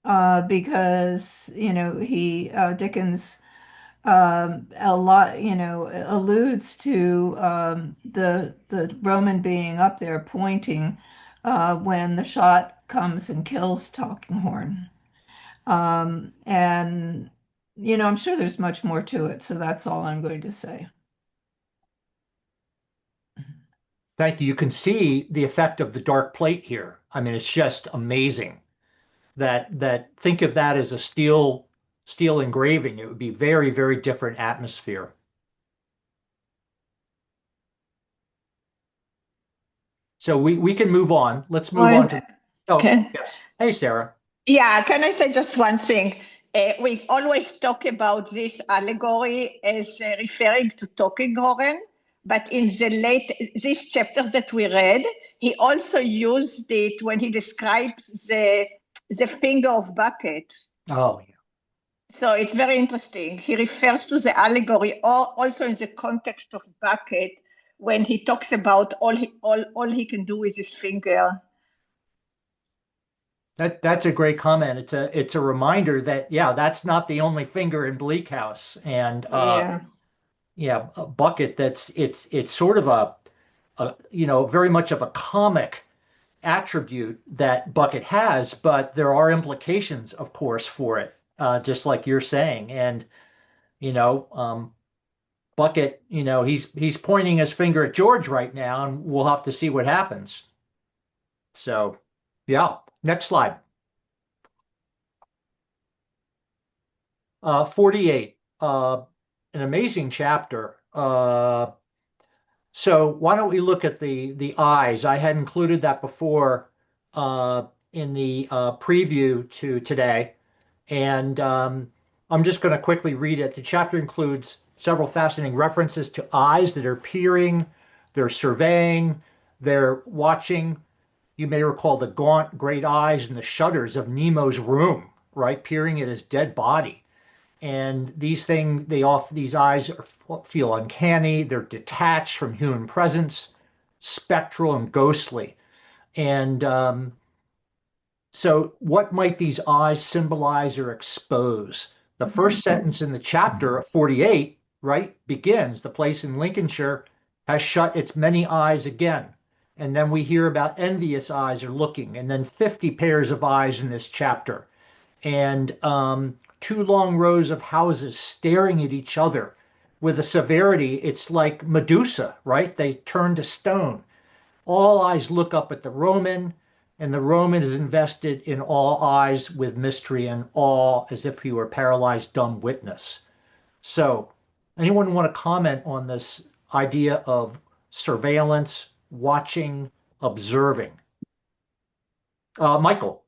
because Dickens a lot, alludes to the Roman being up there pointing when the shot comes and kills Tulkinghorn. And I'm sure there's much more to it, so that's all I'm going to say. Thank you. You can see the effect of the dark plate here. I mean, it's just amazing that think of that as a steel engraving. It would be very, very different atmosphere. So we can move on. Let's move on to. Oh, okay. Yes. Hey, Sarah. Yeah, can I say just one thing? We always talk about this allegory as referring to Tulkinghorn, but in these chapters that we read, he also used it when he describes the finger of Bucket. Oh, yeah. So it's very interesting. He refers to the allegory also in the context of Bucket when he talks about all he can do with his finger. That's a great comment. It's a reminder that that's not the only finger in Bleak House, and a Bucket. It's sort of a very much of a comic attribute that Bucket has, but there are implications, of course, for it, just like you're saying. And Bucket, he's pointing his finger at George right now, and we'll have to see what happens. So, yeah. Next slide. 48, an amazing chapter. So why don't we look at the eyes? I had included that before in the preview to today. And I'm just going to quickly read it. The chapter includes several fascinating references to eyes that are peering, they're surveying, they're watching. You may recall the gaunt great eyes and the shutters of Nemo's room, right? Peering at his dead body. And these eyes feel uncanny. They're detached from human presence, spectral and ghostly. And so what might these eyes symbolize or expose? The first sentence in the chapter 48, right, begins, the place in Lincolnshire has shut its many eyes again. And then we hear about envious eyes are looking, and then 50 pairs of eyes in this chapter. And 2 long rows of houses staring at each other with a severity, it's like Medusa, right? They turn to stone. All eyes look up at the Roman, and the Roman is invested in all eyes with mystery and awe as if he were a paralyzed dumb witness. So anyone want to comment on this idea of surveillance, watching, observing? Michael.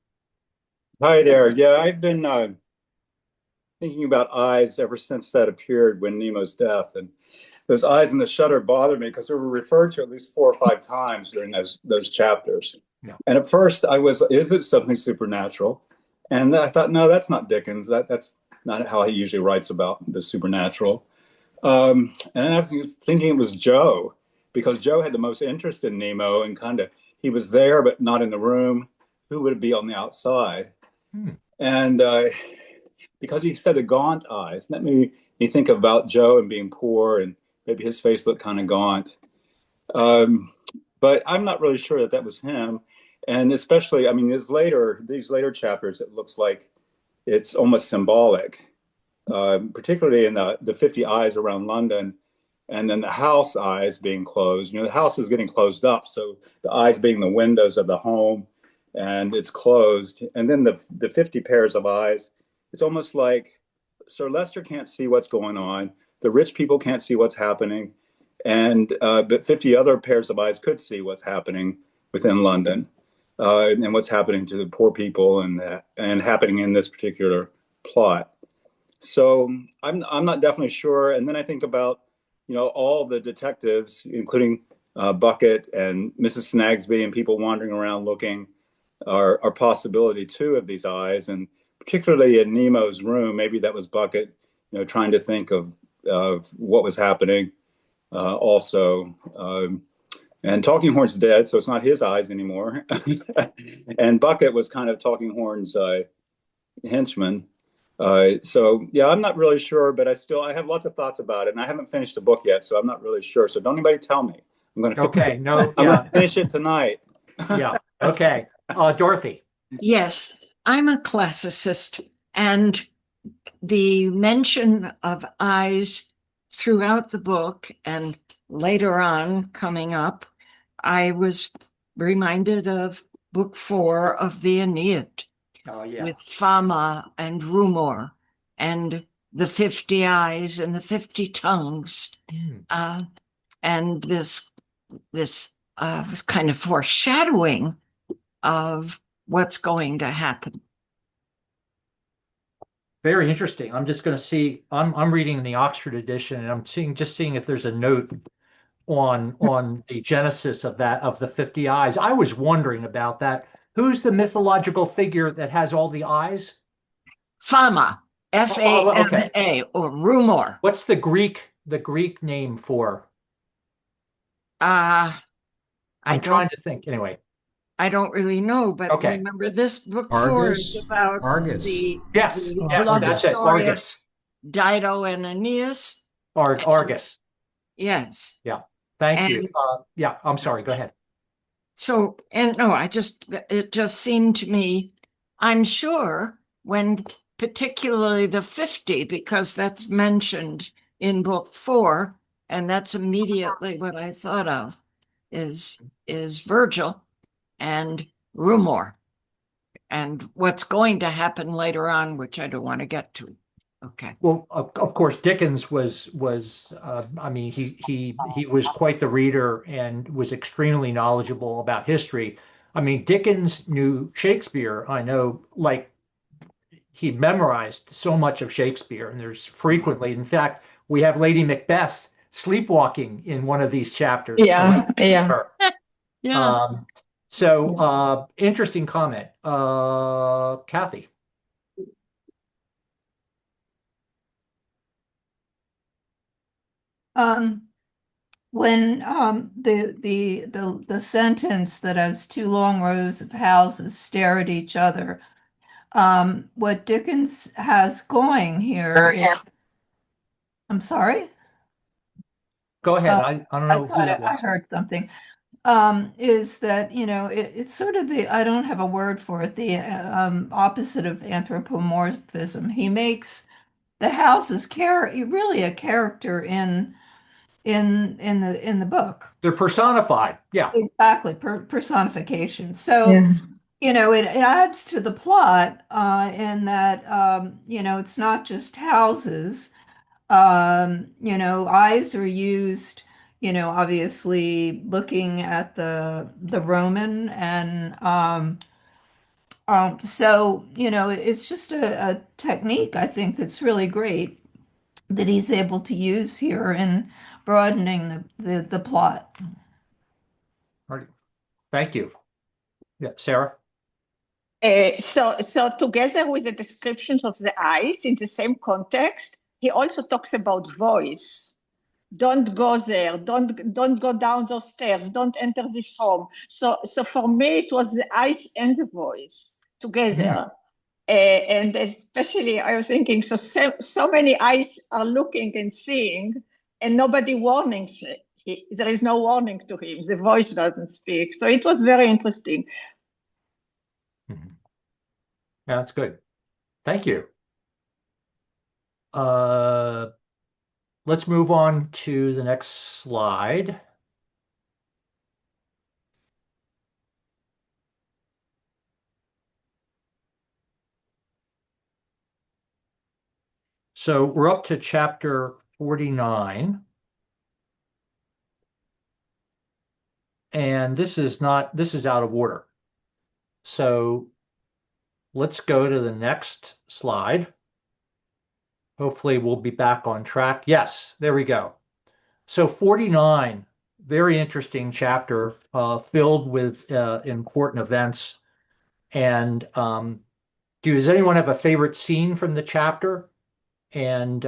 Hi there. Yeah, I've been thinking about eyes ever since that appeared when Nemo's death, and those eyes in the shutter bothered me because they were referred to at least 4 or 5 times during those chapters. Yeah. And at first is it something supernatural? And then I thought, no, that's not Dickens. That's not how he usually writes about the supernatural. And then I was thinking it was Joe, because Joe had the most interest in Nemo, and he was there but not in the room. Who would it be on the outside? And because he said the gaunt eyes, that made me think about Joe and being poor, and maybe his face looked kind of gaunt. But I'm not really sure that that was him. And especially, I mean, these later chapters, it looks like it's almost symbolic, particularly in the 50 eyes around London, and then the house eyes being closed. You know, the house is getting closed up, so the eyes being the windows of the home, and it's closed. And then the 50 pairs of eyes, it's almost like Sir Leicester can't see what's going on. The rich people can't see what's happening, and but 50 other pairs of eyes could see what's happening within London, and what's happening to the poor people, and happening in this particular plot. So I'm not definitely sure. And then I think about, you know, all the detectives, including Bucket and Mrs. Snagsby, and people wandering around looking, are possibility too of these eyes. And particularly in Nemo's room, maybe that was Bucket, you know, trying to think of what was happening also. And Talking Horn's dead, so it's not his eyes anymore. And Bucket was kind of Talking Horn's henchman. So yeah, I'm not really sure, but I have lots of thoughts about it, and I haven't finished the book yet, so I'm not really sure. So don't anybody tell me. I'm going to finish it tonight. Yeah. Okay. Dorothy. Yes, I'm a classicist, and the mention of eyes throughout the book and later on coming up, I was reminded of book 4 of the Aeneid. Oh, yeah. With Fama and Rumor and the 50 eyes and the 50 tongues, and this was kind of foreshadowing of what's going to happen. Very interesting. I'm just going to see. I'm reading the Oxford edition, and I'm seeing if there's a note on the genesis of the 50 eyes. I was wondering about that. Who's the mythological figure that has all the eyes? Fama, F-A-M-A, or Rumor. What's the Greek name for? I'm trying to think. Anyway, I don't really know, but remember this book 4 is about the love story of Dido and Aeneas. Argus. Yes. Yeah. Thank you. Yeah. I'm sorry. Go ahead. So, it just seemed to me, I'm sure when particularly the 50, because that's mentioned in book 4, and that's immediately what I thought of, is Virgil and Rumor and what's going to happen later on, which I don't want to get to. Okay. Well, of course, Dickens was I mean, he was quite the reader and was extremely knowledgeable about history. I mean, Dickens knew Shakespeare. I know, like, he memorized so much of Shakespeare, and there's frequently, in fact, we have Lady Macbeth sleepwalking in one of these chapters. Yeah, yeah. Yeah. So interesting comment. Kathy. When the sentence that as 2 long rows of houses stare at each other, what Dickens has going here is, I'm sorry? Go ahead. I don't know who that was. I heard something. Is that, you know, it's sort of I don't have a word for it, the opposite of anthropomorphism. He makes the houses really a character in the book. They're personified. Yeah. Exactly. Personification. So, you know, it adds to the plot in that, you know, it's not just houses. You know, eyes are used, you know, obviously looking at the Roman, and so, you know, it's just a technique, I think, that's really great that he's able to use here in broadening the plot. All right. Thank you. Yeah, Sarah. So together with the descriptions of the eyes in the same context, he also talks about voice. Don't go there. Don't go down those stairs. Don't enter this home. So for me, it was the eyes and the voice together. And especially, I was thinking, so many eyes are looking and seeing, and nobody warning there is no warning to him. The voice doesn't speak. So it was very interesting. Mm-hmm. Yeah, that's good. Thank you. Let's move on to the next slide. So we're up to chapter 49. And this is out of order. So let's go to the next slide. Hopefully we'll be back on track. Yes, there we go. So 49, very interesting chapter, filled with important events. And does anyone have a favorite scene from the chapter? And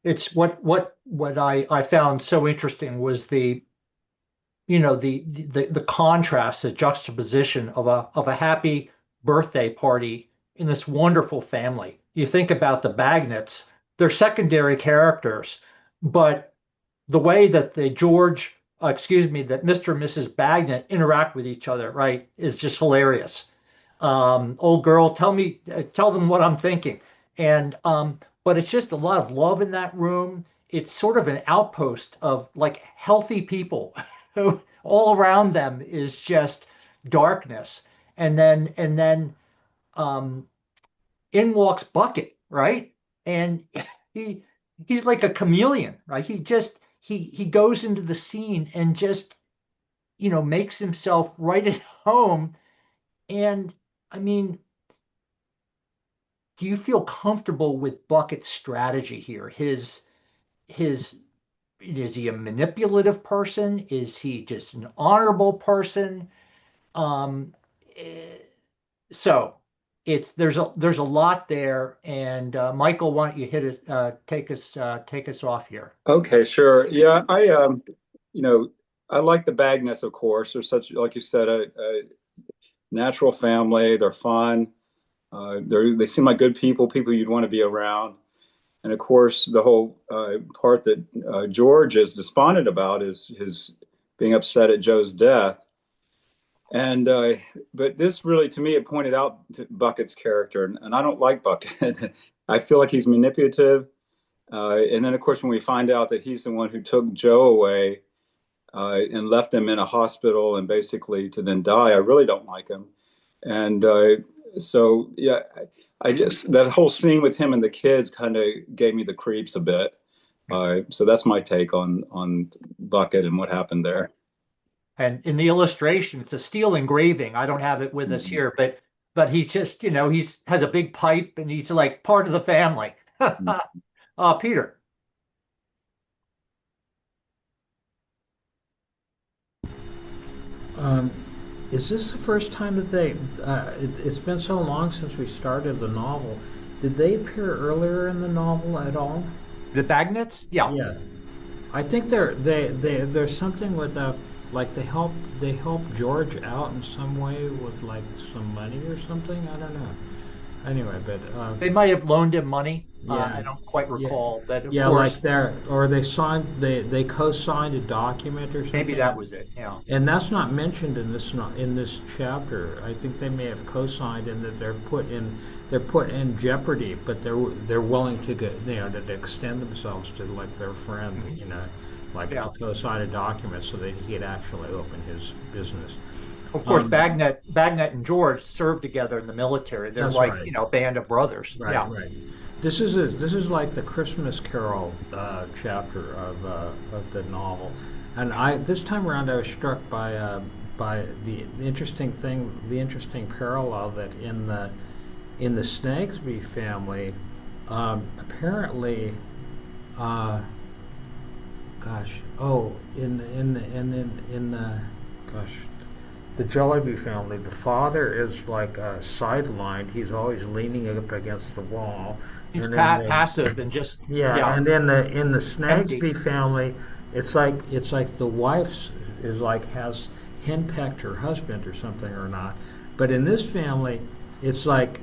it's what I found so interesting was the contrast, the juxtaposition of a happy birthday party in this wonderful family. You think about the Bagnets, they're secondary characters, but the way that that Mr. and Mrs. Bagnet interact with each other, right, is just hilarious. Old girl, tell them what I'm thinking. And but it's just a lot of love in that room. It's sort of an outpost of like healthy people who all around them is just darkness. And then in walks Bucket, right? And he's like a chameleon, right? He goes into the scene and just makes himself right at home. And I mean, do you feel comfortable with Bucket's strategy here? Is he a manipulative person? Is he just an honorable person? So there's a lot there. And Michael, why don't you take us off here? Okay, sure. Yeah, I like the Bagnets, of course. They're such, like you said, a natural family. They're fun. They seem like good people you'd want to be around. And of course, the whole part that George is despondent about is his being upset at Joe's death. And but this really, to me, it pointed out to Bucket's character, and I don't like Bucket. I feel like he's manipulative. And then, of course, when we find out that he's the one who took Joe away and left him in a hospital and basically to then die, I really don't like him. And so, yeah, that whole scene with him and the kids kind of gave me the creeps a bit. So that's my take on Bucket and what happened there. And in the illustration, it's a steel engraving. I don't have it with us here, but he's just, he's has a big pipe and he's like part of the family. Peter. Is this the first time that it's been so long since we started the novel. Did they appear earlier in the novel at all? The Bagnets? Yeah. Yeah. I think there's something with like they help George out in some way with like some money or something. I don't know. Anyway, but they might have loaned him money. Yeah. I don't quite recall, but of course, like they co-signed a document or something. Maybe that was it. Yeah. And that's not mentioned in this chapter. I think they may have co-signed and that they're put in jeopardy, but they're willing to get to extend themselves to like their friend, to co-sign a document so that he could actually open his business. Of course, Bagnet and George served together in the military. They're like right. A band of brothers. Right, yeah. Right. This is like the Christmas Carol chapter of the novel, and this time around I was struck by the interesting parallel that in the Snagsby family, apparently, the Jellyby family, the father is like sidelined. He's always leaning up against the wall. He's passive and just And in the Snagsby family, it's like the wife has henpecked her husband or something or not. But in this family, it's like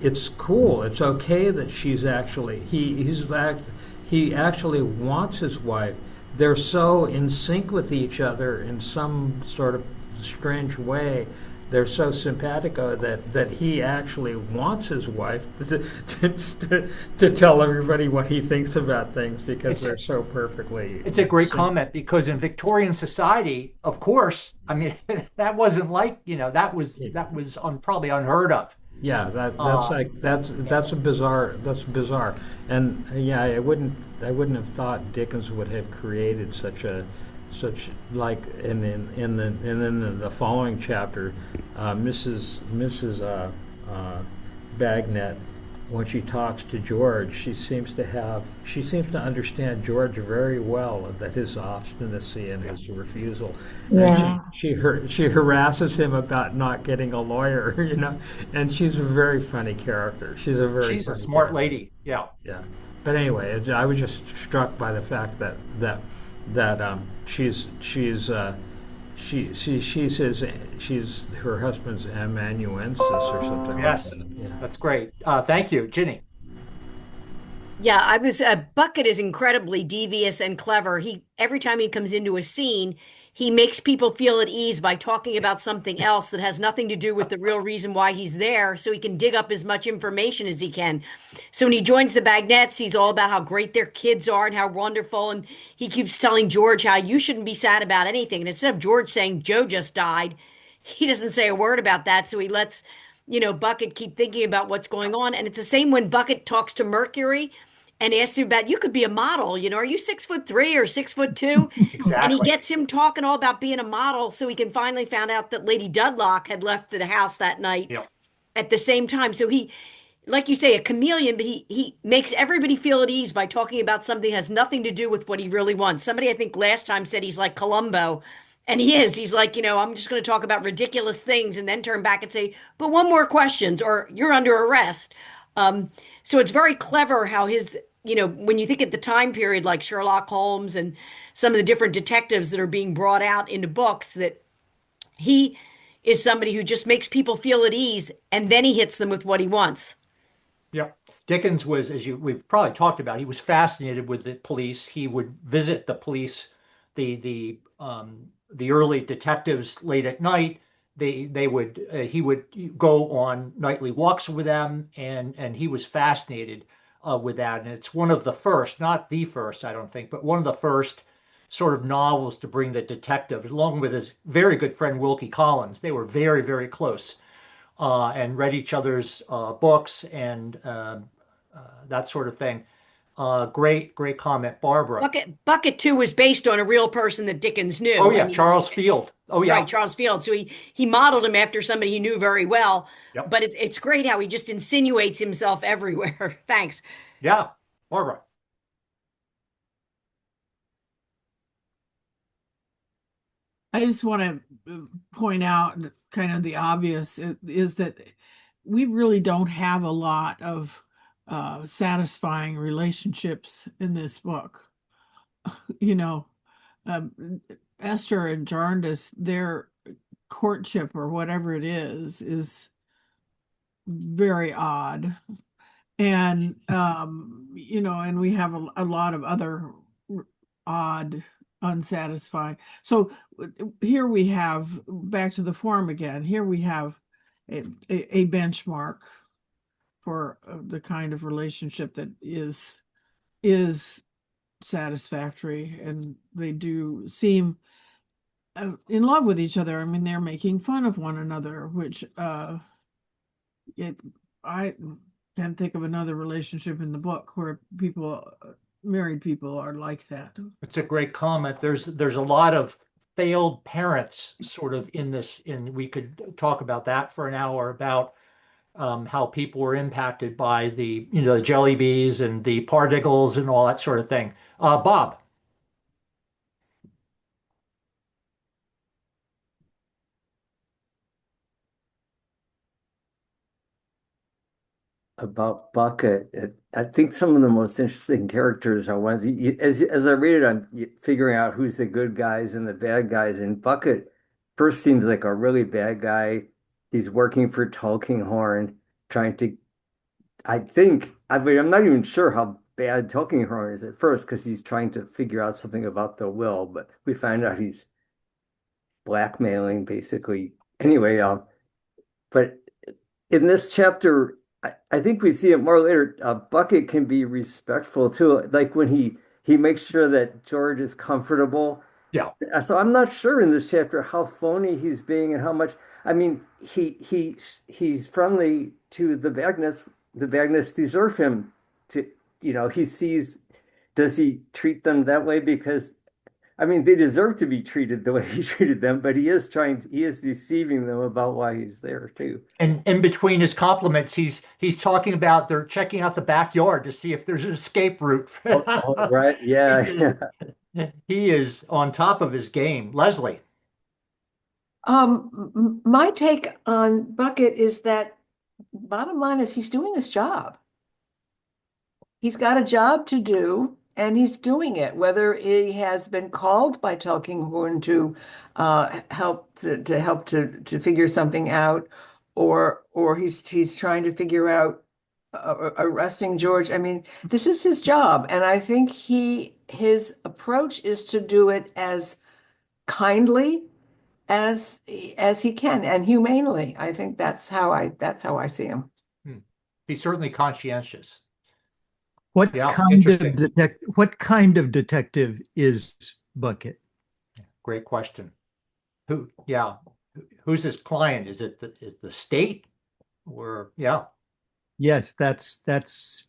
it's cool. It's okay that she's actually he actually wants his wife. They're so in sync with each other in some sort of strange way. They're so simpatico that he actually wants his wife to tell everybody what he thinks about things because they're so perfectly. It's a great comment because in Victorian society, of course, I mean that wasn't like that was probably unheard of. Yeah, that's bizarre, and yeah, I wouldn't have thought Dickens would have created such like in the following chapter, Mrs. Bagnet, when she talks to George, she seems to understand George very well, that his obstinacy and his refusal. Yeah. And she harasses him about not getting a lawyer, and she's a very funny character. She's a smart lady. Yeah. Yeah. But anyway, I was just struck by the fact that she's her husband's amanuensis or something Yes, like that. Yeah. That's great. Thank you, Ginny. Yeah, I was Bucket is incredibly devious and clever. Every time he comes into a scene, he makes people feel at ease by talking about something else that has nothing to do with the real reason why he's there, so he can dig up as much information as he can. So when he joins the Bagnets, he's all about how great their kids are and how wonderful, and he keeps telling George how you shouldn't be sad about anything. And instead of George saying Joe just died, he doesn't say a word about that, so he lets Bucket keep thinking about what's going on. And it's the same when Bucket talks to Mercury and asks him about, you could be a model, are you 6'3" or 6'2"? Exactly. And he gets him talking all about being a model so he can finally find out that Lady Dudlock had left the house that night at the same time. So he, like you say, a chameleon, but he makes everybody feel at ease by talking about something that has nothing to do with what he really wants. Somebody, I think last time said he's like Columbo. And he is. He's like, I'm just going to talk about ridiculous things and then turn back and say, but one more questions or you're under arrest. So it's very clever how his, when you think at the time period, like Sherlock Holmes and some of the different detectives that are being brought out into books, that he is somebody who just makes people feel at ease and then he hits them with what he wants. Yep. Dickens was, we've probably talked about, he was fascinated with the police. He would visit the police, the early detectives late at night. He would go on nightly walks with them, and he was fascinated with that. And it's one of the first, not the first, I don't think, but one of the first sort of novels to bring the detective, along with his very good friend Wilkie Collins. They were very, very close and read each other's books and that sort of thing. Great comment, Barbara. Bucket 2 was based on a real person that Dickens knew. Oh yeah, Charles Field. Oh yeah, right, Charles Field. So he modeled him after somebody he knew very well. Yep. But it's great how he just insinuates himself everywhere. Thanks. Yeah, Barbara. I just want to point out kind of the obvious is that we really don't have a lot of satisfying relationships in this book. Esther and Jarndyce, their courtship or whatever it is very odd. And, and we have a lot of other odd, unsatisfying. So here we have, back to the form again, here we have a benchmark for the kind of relationship that is satisfactory, and they do seem in love with each other. I mean, they're making fun of one another, which I can't think of another relationship in the book where married people are like that. It's a great comment. There's a lot of failed parents sort of in this, and we could talk about that for an hour about how people were impacted by the jelly bees and the pardigles and all that sort of thing. Bob. About Bucket, I think some of the most interesting characters are ones as I read it, I'm figuring out who's the good guys and the bad guys. And Bucket first seems like a really bad guy. He's working for Tulkinghorn, trying to I think, I mean, I'm not even sure how bad Talking Horn is at first because he's trying to figure out something about the will, but we find out he's blackmailing basically. Anyway, but in this chapter, I think we see it more later. Bucket can be respectful too, like when he makes sure that George is comfortable. Yeah. So I'm not sure in this chapter how phony he's being and how much. I mean, he's friendly to the Bagnets. The Bagnets deserve him to, he sees. Does he treat them that way? Because I mean, they deserve to be treated the way he treated them, but he is deceiving them about why he's there too. And in between his compliments, he's talking about they're checking out the backyard to see if there's an escape route. Right. Yeah. He is on top of his game. Leslie. My take on Bucket is that bottom line is he's doing his job. He's got a job to do and he's doing it, whether he has been called by Talking Horn to help to figure something out, or he's trying to figure out arresting George. I mean, this is his job, and I think his approach is to do it as kindly as he can and humanely. I think that's how I see him. He's certainly conscientious. What kind of detective is Bucket? Great question. Who's his client? Is it the state? Or Yes, that's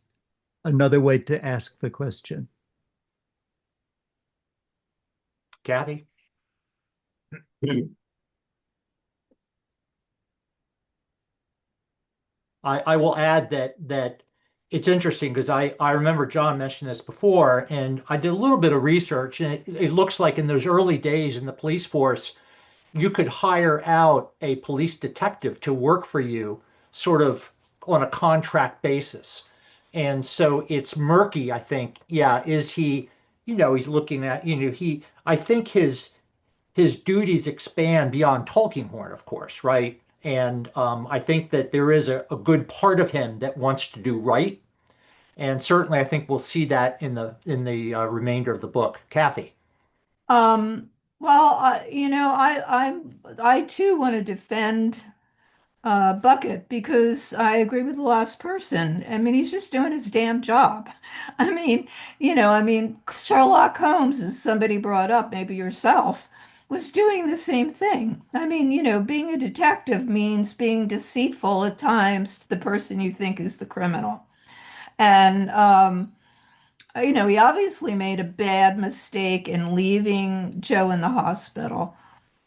another way to ask the question. Kathy? I will add that it's interesting because I remember John mentioned this before, and I did a little bit of research, and it looks like in those early days in the police force, you could hire out a police detective to work for you sort of on a contract basis. And so it's murky, I think. Yeah, is he, he's looking at, I think his duties expand beyond Talking Horn, of course, right? And I think that there is a good part of him that wants to do right. And certainly I think we'll see that in the remainder of the book. Kathy. Well, I too want to defend Bucket because I agree with the last person. I mean, he's just doing his damn job. I mean, Sherlock Holmes, as somebody brought up, maybe yourself, was doing the same thing. I mean, being a detective means being deceitful at times to the person you think is the criminal. And he obviously made a bad mistake in leaving Joe in the hospital.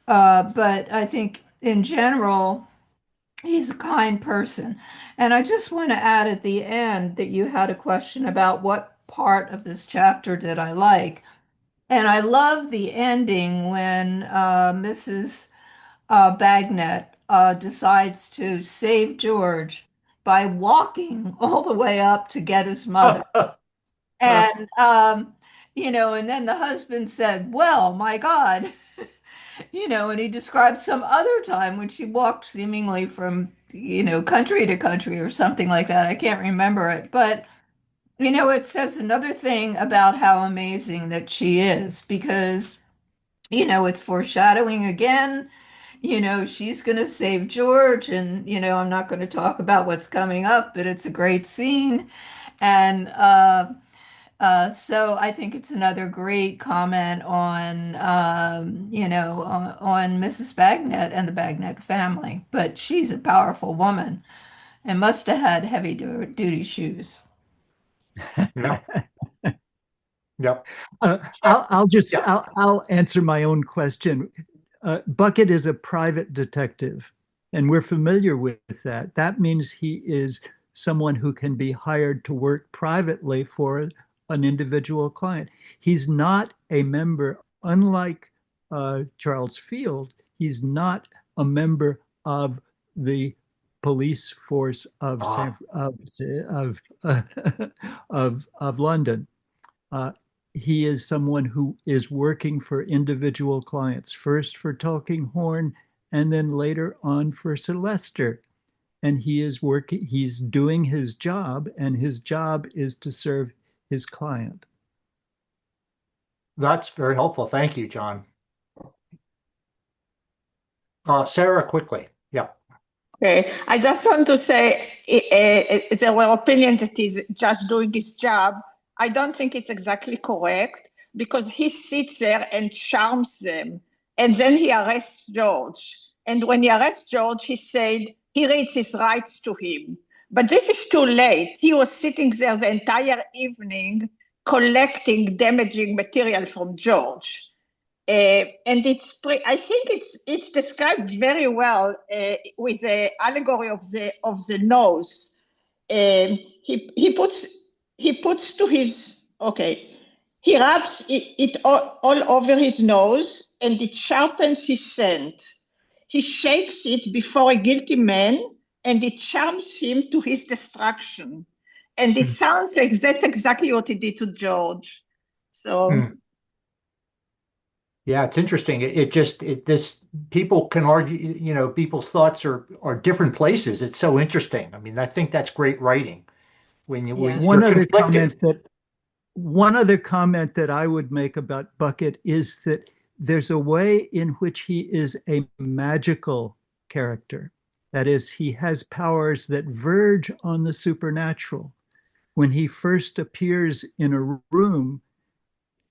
But I think in general, he's a kind person. And I just want to add at the end that you had a question about what part of this chapter did I like. And I love the ending when Mrs. Bagnet decides to save George by walking all the way up to get his mother. And, and then the husband said, well, my God, and he described some other time when she walked seemingly from, country to country or something like that. I can't remember it. But, it says another thing about how amazing that she is because, it's foreshadowing again. She's going to save George. And, I'm not going to talk about what's coming up, but it's a great scene. And, so I think it's another great comment on, on Mrs. Bagnet and the Bagnet family. But she's a powerful woman and must have had heavy duty shoes. Yep. I'll answer my own question. Bucket is a private detective, and we're familiar with that. That means he is someone who can be hired to work privately for an individual client. He's not a member, unlike Charles Field, he's not a member of the police force of London. He is someone who is working for individual clients, first for Talking Horn and then later on for Sylvester. and he is working, he's doing his job, and his job is to serve his client. That's very helpful. Thank you, John. Sarah, quickly. Yeah. Okay, I just want to say there were opinions that he's just doing his job. I don't think it's exactly correct because he sits there and charms them, and then he arrests George. And when he arrests George, he said he reads his rights to him. But this is too late. He was sitting there the entire evening collecting damaging material from George. And I think it's described very well with the allegory of the nose. He puts to his he rubs it all over his nose, and it sharpens his scent. He shakes it before a guilty man, and it charms him to his destruction. And it sounds like that's exactly what he did to George. So. Yeah, it's interesting. This people can argue, people's thoughts are different places. It's so interesting. I mean, I think that's great writing. One other comment that I would make about Bucket is that there's a way in which he is a magical character. That is, he has powers that verge on the supernatural. When he first appears in a room,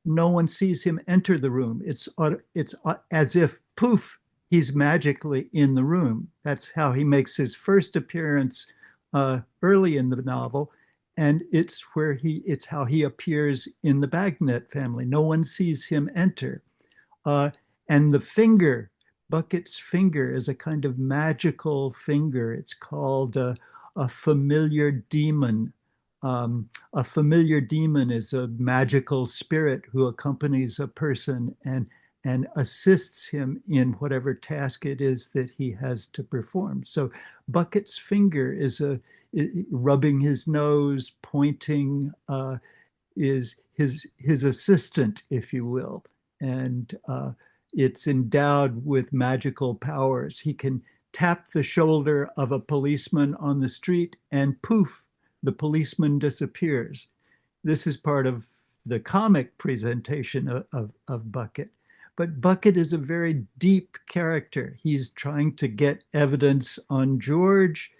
no one sees him enter the room. It's as if, poof, he's magically in the room. That's how he makes his first appearance early in the novel, and it's how he appears in the Bagnet family. No one sees him enter. And the finger, Bucket's finger, is a kind of magical finger. It's called a familiar demon. A familiar demon is a magical spirit who accompanies a person and assists him in whatever task it is that he has to perform. So Bucket's finger is rubbing his nose, pointing, is his assistant, if you will. And it's endowed with magical powers. He can tap the shoulder of a policeman on the street and poof, the policeman disappears. This is part of the comic presentation of Bucket. But Bucket is a very deep character. He's trying to get evidence on George,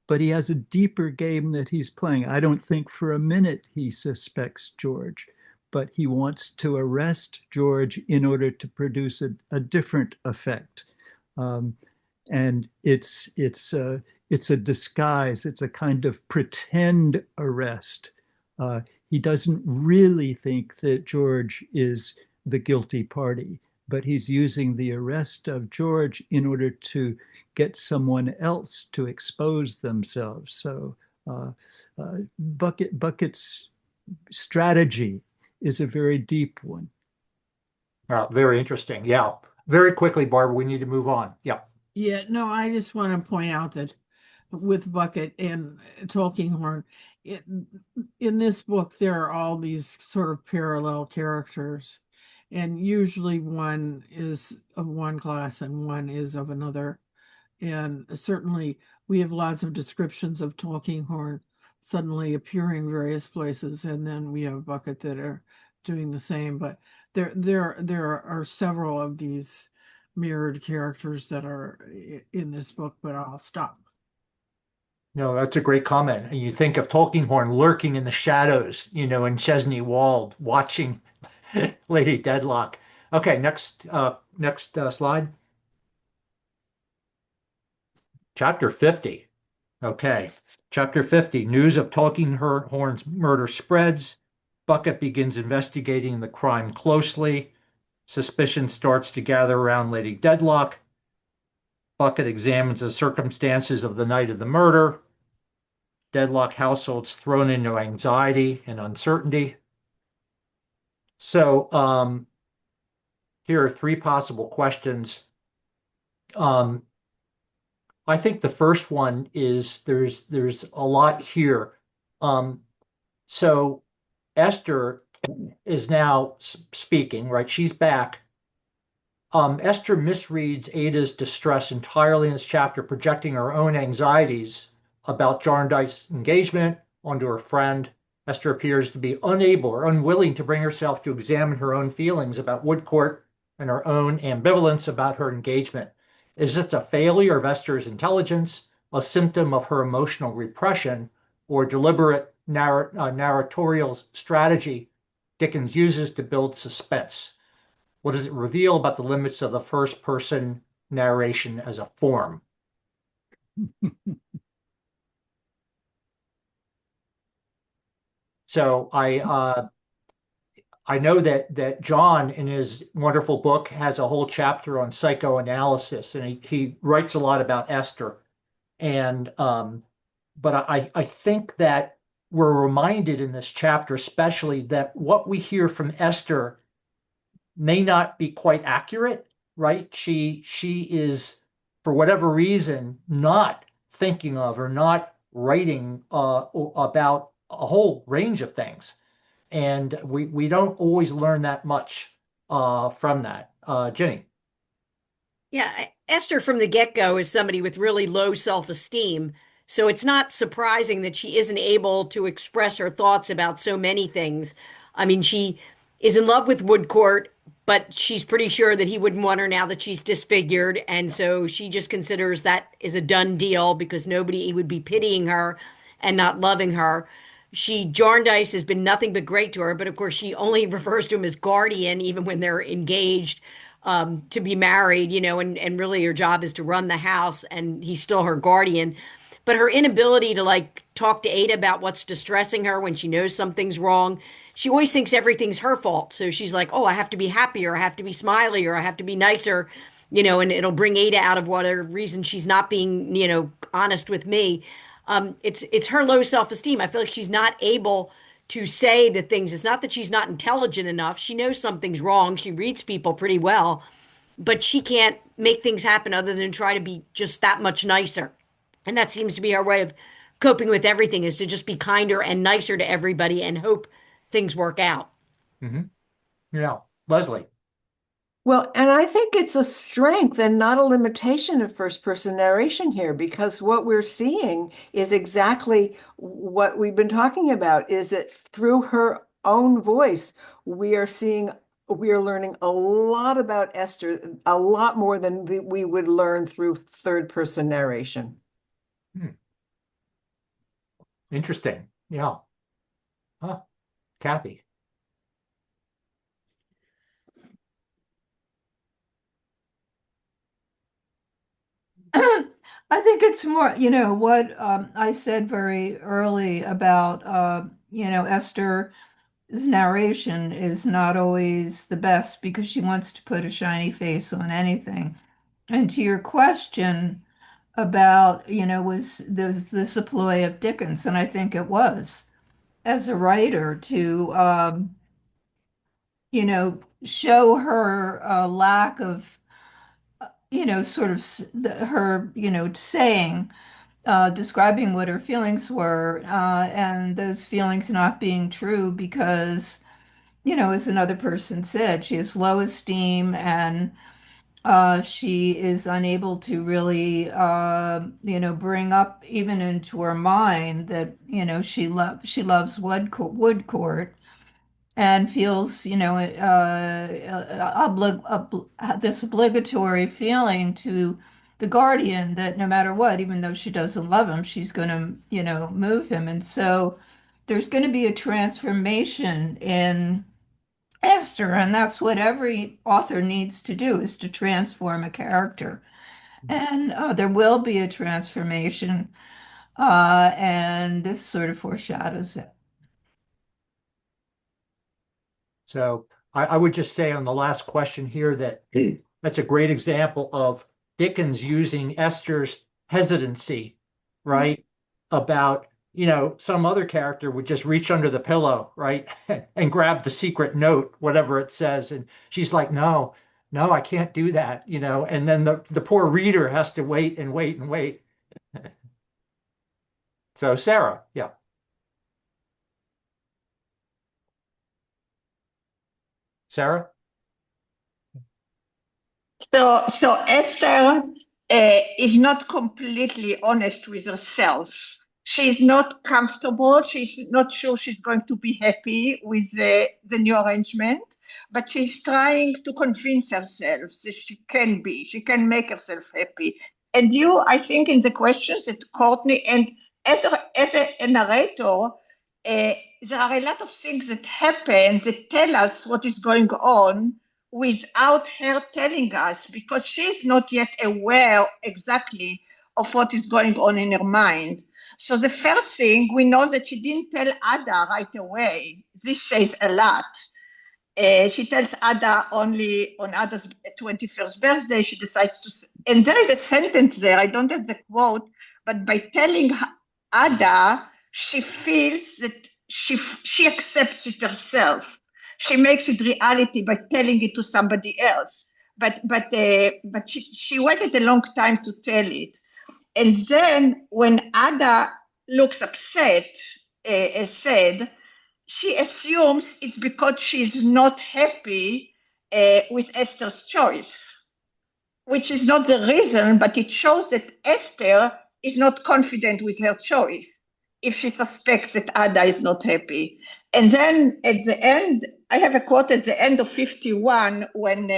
but he has a deeper game that he's playing. I don't think for a minute he suspects George, but he wants to arrest George in order to produce a different effect. And it's a disguise. It's a kind of pretend arrest. He doesn't really think that George is the guilty party, but he's using the arrest of George in order to get someone else to expose themselves. So Bucket's strategy is a very deep one. Very interesting. Yeah. Very quickly, Barbara, we need to move on. Yeah. Yeah, no, I just want to point out that with Bucket and Tulkinghorn, in this book, there are all these sort of parallel characters, and usually one is of one class and one is of another. And certainly we have lots of descriptions of Tulkinghorn suddenly appearing various places, and then we have Bucket that are doing the same. But there are several of these mirrored characters that are in this book, but I'll stop. No, that's a great comment. And you think of Tulkinghorn lurking in the shadows, in Chesney Wold, watching Lady Deadlock. Okay, next slide. Chapter 50. Okay, Chapter 50. News of Tulkinghorn's murder spreads. Bucket begins investigating the crime closely. Suspicion starts to gather around Lady Deadlock. Bucket examines the circumstances of the night of the murder. Deadlock household's thrown into anxiety and uncertainty. So here are three possible questions. I think the first one is there's a lot here. So Esther is now speaking, right? She's back. Esther misreads Ada's distress entirely in this chapter, projecting her own anxieties about Jarndyce's engagement onto her friend. Esther appears to be unable or unwilling to bring herself to examine her own feelings about Woodcourt and her own ambivalence about her engagement. Is this a failure of Esther's intelligence, a symptom of her emotional repression, or deliberate narratorial strategy Dickens uses to build suspense? What does it reveal about the limits of the first person narration as a form? So I know that John, in his wonderful book, has a whole chapter on psychoanalysis, and he writes a lot about Esther. And but I think that we're reminded in this chapter, especially, that what we hear from Esther may not be quite accurate, right? She is, for whatever reason, not thinking of or not writing about a whole range of things. And we don't always learn that much from that. Jenny. Yeah, Esther from the get-go is somebody with really low self-esteem. So it's not surprising that she isn't able to express her thoughts about so many things. I mean, she is in love with Woodcourt, but she's pretty sure that he wouldn't want her now that she's disfigured. And so she just considers that is a done deal because nobody would be pitying her and not loving her. Jarndyce has been nothing but great to her, but of course she only refers to him as guardian, even when they're engaged to be married, and really her job is to run the house, and he's still her guardian. But her inability to like talk to Ada about what's distressing her when she knows something's wrong, she always thinks everything's her fault. So she's like, oh, I have to be happier, I have to be smilier, I have to be nicer, and it'll bring Ada out of whatever reason she's not being, honest with me. It's her low self-esteem. I feel like she's not able to say the things. It's not that she's not intelligent enough. She knows something's wrong. She reads people pretty well, but she can't make things happen other than try to be just that much nicer. And that seems to be her way of coping with everything, is to just be kinder and nicer to everybody and hope things work out. Mm-hmm. Yeah. Leslie. Well, and I think it's a strength and not a limitation of first person narration here, because what we're seeing is exactly what we've been talking about, is that through her own voice, we are learning a lot about Esther, a lot more than we would learn through third person narration. Interesting. Yeah. Huh. Kathy. I think it's more, what I said very early about, Esther's narration is not always the best because she wants to put a shiny face on anything. And to your question about, was this a ploy of Dickens? And I think it was, as a writer, to, show her lack of, sort of her, saying, describing what her feelings were, and those feelings not being true because, as another person said, she has low esteem and she is unable to really, bring up even into her mind that, she loves Woodcourt and feels, this obligatory feeling to the guardian that no matter what, even though she doesn't love him, she's going to, move him. And so there's going to be a transformation in Esther, and that's what every author needs to do, is to transform a character. And there will be a transformation, and this sort of foreshadows it. So I would just say on the last question here that that's a great example of Dickens using Esther's hesitancy, right? About, some other character would just reach under the pillow, right? And grab the secret note, whatever it says. And she's like, no, I can't do that, and then the poor reader has to wait and wait and wait. So Sarah, yeah. Sarah? So Esther is not completely honest with herself. She's not comfortable. She's not sure she's going to be happy with the new arrangement, but she's trying to convince herself that she can be. She can make herself happy. And you, I think, in the questions that Courtney and as a narrator, there are a lot of things that happen that tell us what is going on without her telling us, because she's not yet aware exactly of what is going on in her mind. So the first thing, we know that she didn't tell Ada right away. This says a lot. She tells Ada only on Ada's 21st birthday. She decides to, and there is a sentence there, I don't have the quote, but by telling Ada, she feels that she accepts it herself. She makes it reality by telling it to somebody else. But she waited a long time to tell it. And then when Ada looks upset, sad, she assumes it's because she's not happy with Esther's choice, which is not the reason, but it shows that Esther is not confident with her choice if she suspects that Ada is not happy. And then at the end, I have a quote at the end of 51 when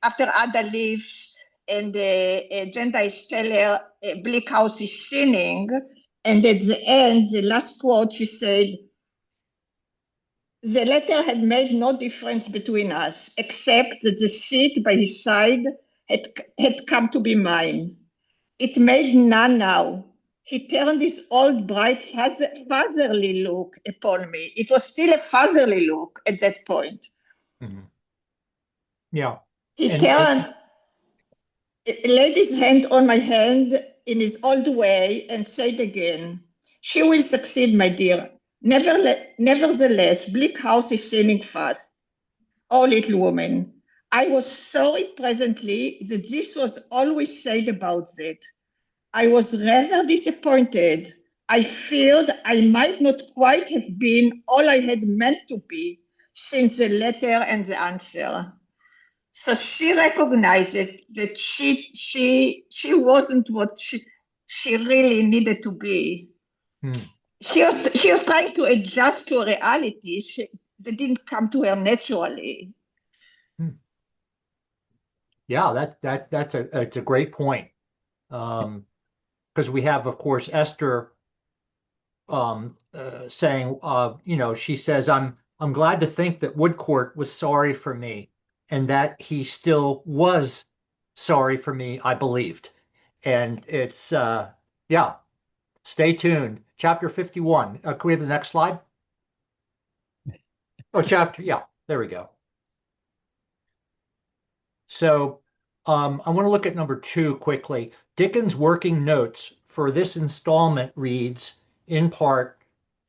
after Ada leaves and Gendice tell her Bleak House is sinning, and at the end, the last quote, she said, "The letter had made no difference between us, except that the seat by his side had come to be mine. It made none now. He turned his old bright fatherly look upon me." It was still a fatherly look at that point. Mm-hmm. Yeah. He laid his hand on my hand in his old way and said again, "She will succeed, my dear. Nevertheless, Bleak House is sinning fast. Oh, little woman, I was sorry presently that this was always said about that. I was rather disappointed. I feared I might not quite have been all I had meant to be since the letter and the answer." So she recognized that she wasn't what she really needed to be. She was trying to adjust to a reality that didn't come to her naturally. Yeah, it's a great point. Because we have, of course, Esther saying, she says, I'm glad to think that Woodcourt was sorry for me, and that he still was sorry for me, I believed. And it's, stay tuned. Chapter 51. Can we have the next slide? Oh, there we go. So I want to look at number 2 quickly. Dickens' working notes for this installment reads, in part,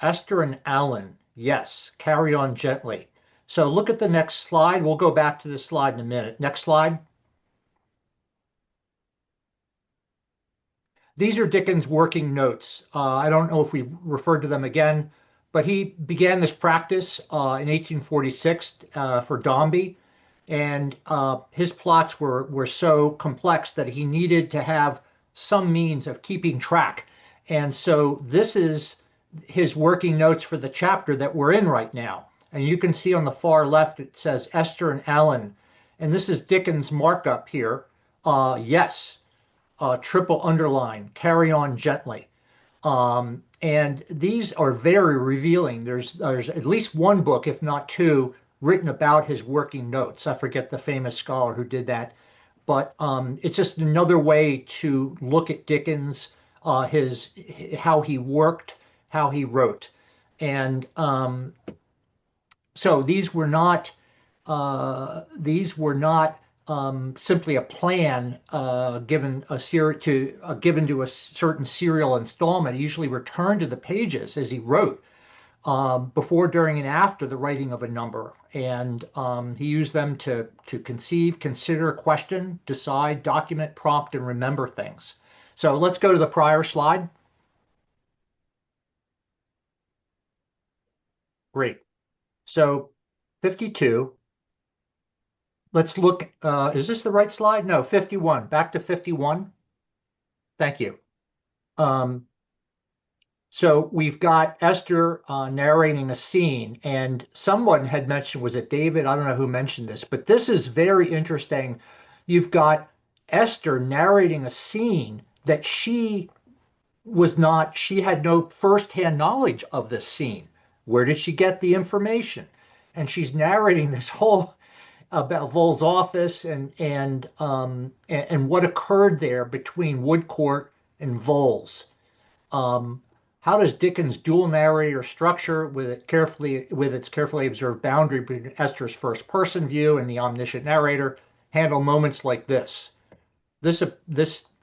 Esther and Alan, yes, carry on gently. So look at the next slide. We'll go back to this slide in a minute. Next slide. These are Dickens' working notes. I don't know if we referred to them again, but he began this practice in 1846 for Dombey. And his plots were so complex that he needed to have some means of keeping track. And so this is his working notes for the chapter that we're in right now. And you can see on the far left, it says Esther and Alan. And this is Dickens' markup here. Yes, triple underline, carry on gently. And these are very revealing. There's at least one book, if not 2, written about his working notes. I forget the famous scholar who did that, but it's just another way to look at Dickens, how he worked, how he wrote, and so these were not simply a plan given to a certain serial installment. He usually returned to the pages as he wrote. Before, during, and after the writing of a number. And he used them to conceive, consider, question, decide, document, prompt, and remember things. So let's go to the prior slide. Great. So 52. let's look. Is this the right slide? No, 51. Back to 51. Thank you. So we've got Esther narrating a scene, and someone had mentioned, was it David? I don't know who mentioned this, but this is very interesting. You've got Esther narrating a scene that she had no firsthand knowledge of this scene. Where did she get the information? And she's narrating this whole about Vol's office and what occurred there between Woodcourt and Vol's. How does Dickens' dual narrator structure, with its carefully observed boundary between Esther's first person view and the omniscient narrator, handle moments like this? This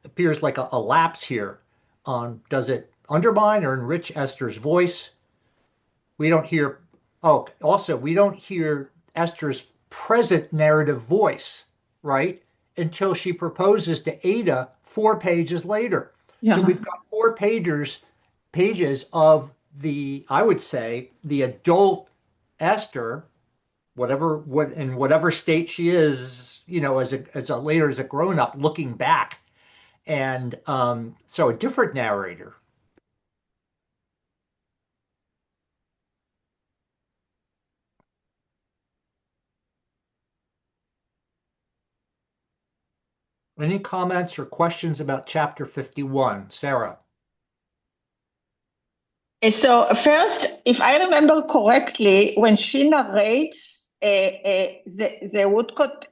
appears like a lapse here. Does it undermine or enrich Esther's voice? We don't hear. Oh, also, we don't hear Esther's present narrative voice, right, until she proposes to Ada 4 pages later. Yeah. So we've got 4 pages of I would say, the adult Esther, in whatever state she is, as a grown up looking back, and so a different narrator. Any comments or questions about chapter 51? Sarah? So first, if I remember correctly, when she narrates the Woodcourt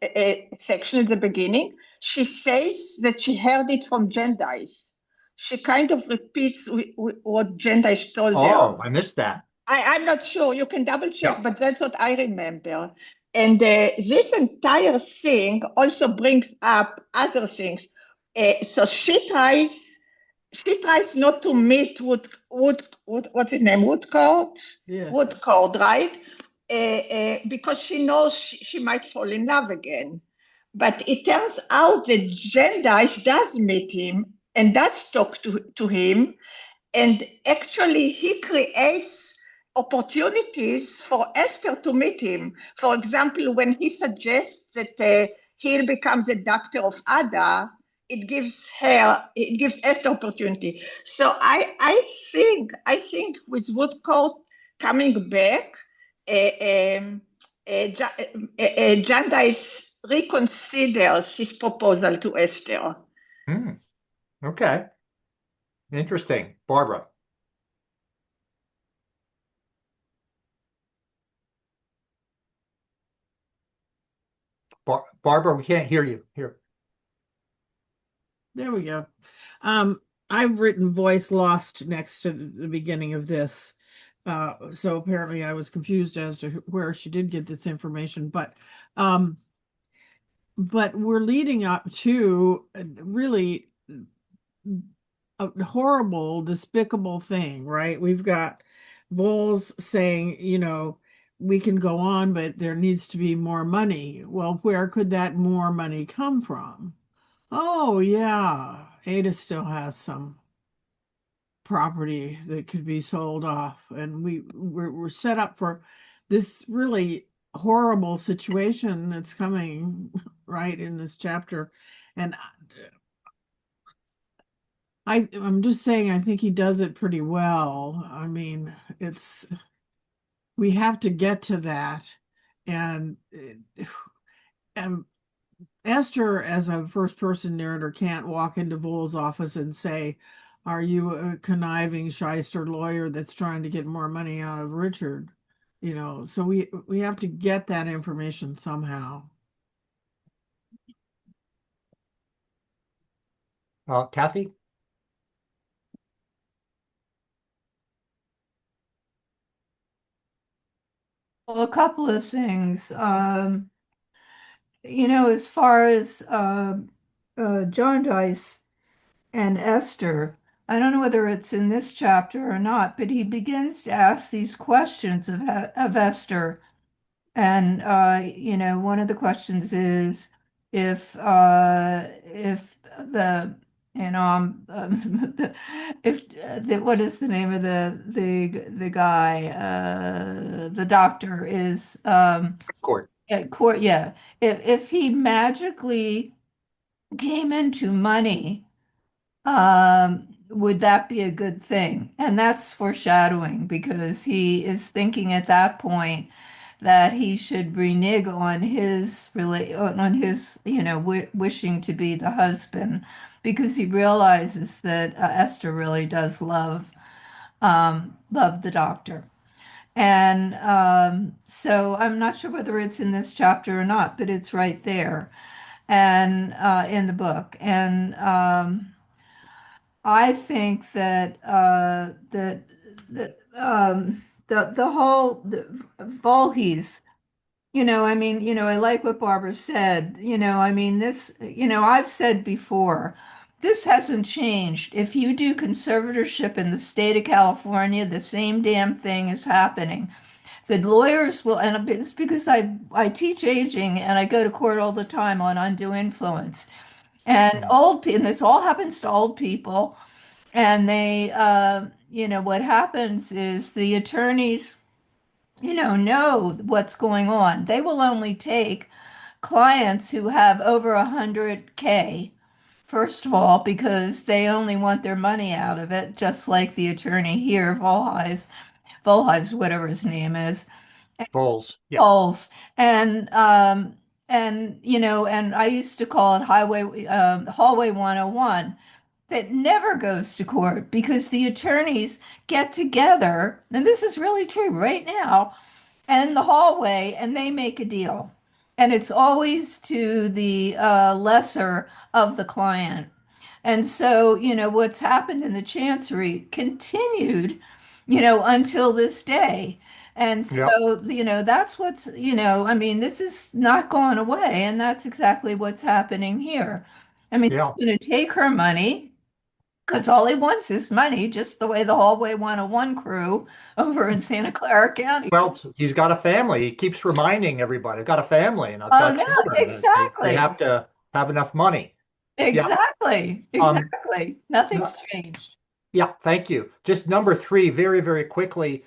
section at the beginning, she says that she heard it from Gendice. She kind of repeats what Gendice told her. Oh, I missed that. I'm not sure. You can double check, Yeah. but that's what I remember. And this entire thing also brings up other things. So she tries not to meet what's his name? Woodcourt? Yes. Woodcourt, right? Because she knows she might fall in love again. But it turns out that Gendice does meet him and does talk to him. And actually, he creates opportunities for Esther to meet him. For example, when he suggests that he'll become the doctor of Ada, it gives Esther opportunity. So I think with Woodcourt coming back, Brandeis reconsiders his proposal to Esther. Okay. Interesting. Barbara. Barbara, we can't hear you here. There we go. I've written voice lost next to the beginning of this. So apparently I was confused as to where she did get this information, but we're leading up to really a horrible, despicable thing, right? We've got Voles saying, we can go on, but there needs to be more money. Well, where could that more money come from? Oh, yeah, Ada still has some property that could be sold off, and we're set up for this really horrible situation that's coming right in this chapter. And I'm just saying, I think he does it pretty well. I mean, we have to get to that, and Esther, as a first-person narrator, can't walk into Vole's office and say, "Are you a conniving shyster lawyer that's trying to get more money out of Richard?" So we have to get that information somehow. Kathy? Well, a couple of things. As far as John Dice and Esther, I don't know whether it's in this chapter or not, but he begins to ask these questions of Esther. And one of the questions is if the what is the name of the guy, the doctor is Court. Yeah, court, yeah. If he magically came into money, would that be a good thing? And that's foreshadowing because he is thinking at that point that he should renege on on his, w wishing to be the husband because he realizes that Esther really does love the doctor. And so I'm not sure whether it's in this chapter or not, but it's right there and in the book. And I think that the whole Volhes, I mean, I like what Barbara said. I mean, this, I've said before, this hasn't changed. If you do conservatorship in the state of California, the same damn thing is happening. The lawyers will, and it's because I teach aging and I go to court all the time on undue influence. And and this all happens to old people. And they, what happens is the attorneys, know what's going on. They will only take clients who have over 100K, first of all, because they only want their money out of it, just like the attorney here, Volheis, whatever his name is. Bowles, yeah. Bowles. And I used to call it Hallway 101 that never goes to court because the attorneys get together, and this is really true right now, in the hallway and they make a deal. And it's always to the lesser of the client. And so, what's happened in the Chancery continued, until this day. And Yep. so, that's what's, I mean, this is not going away. And that's exactly what's happening here. I mean, Yeah. he's going to take her money because all he wants is money, just the way the Hallway 101 crew over in Santa Clara County. Well, he's got a family. He keeps reminding everybody, I've got a family and I've Oh, got no, children. exactly. They have to have enough money. Exactly. Exactly. Nothing's changed. Yeah, thank you. Just number 3, very, very quickly.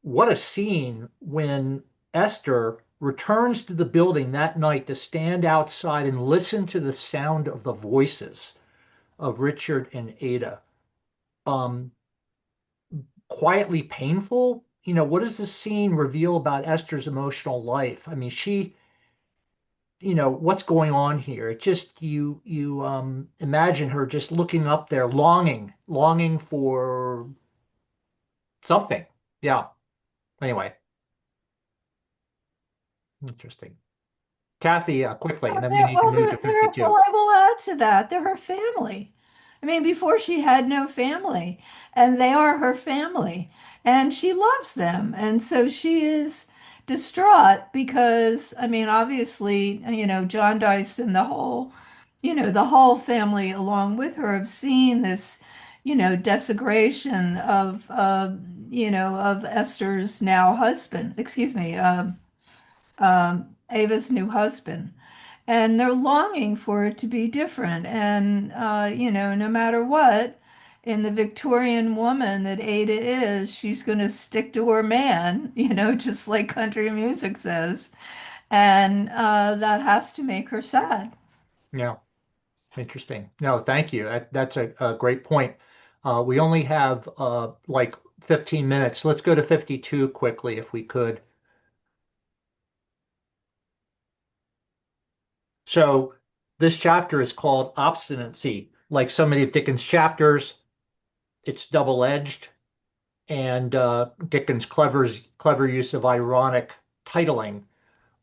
What a scene when Esther returns to the building that night to stand outside and listen to the sound of the voices of Richard and Ada. Quietly painful. What does this scene reveal about Esther's emotional life? I mean, what's going on here? It just you imagine her just looking up there, longing for something. Yeah. Anyway, interesting. Kathy, quickly, and then we need to move to 52. Well, I will add to that. They're her family. I mean, before she had no family, and they are her family, and she loves them. And so she is distraught because, I mean, obviously, John Dice and the whole family along with her have seen this, desecration of Esther's now husband, excuse me, Ava's new husband. And they're longing for it to be different. And, no matter what, in the Victorian woman that Ada is, she's going to stick to her man, just like country music says. And that has to make her sad. Yeah, interesting. No, thank you. That's a great point. We only have like 15 minutes. Let's go to 52 quickly if we could. So this chapter is called Obstinacy. Like so many of Dickens' chapters, it's double-edged, and Dickens' clever use of ironic titling.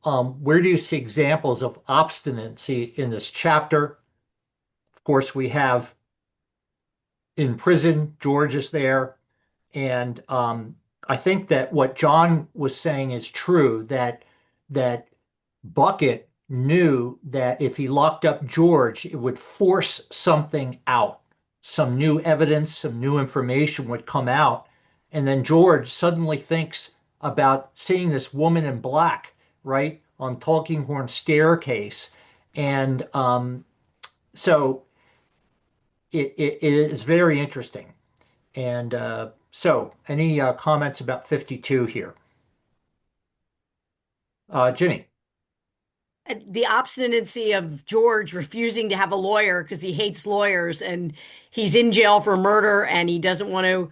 Where do you see examples of obstinacy in this chapter? Of course, we have in prison, George is there, and I think that what John was saying is true, that Bucket knew that if he locked up George, it would force something out. Some new evidence, some new information would come out. And then George suddenly thinks about seeing this woman in black, right, on Tulkinghorn staircase. And so it is very interesting. And so any comments about 52 here? Ginny. The obstinacy of George refusing to have a lawyer because he hates lawyers and he's in jail for murder and he doesn't want to,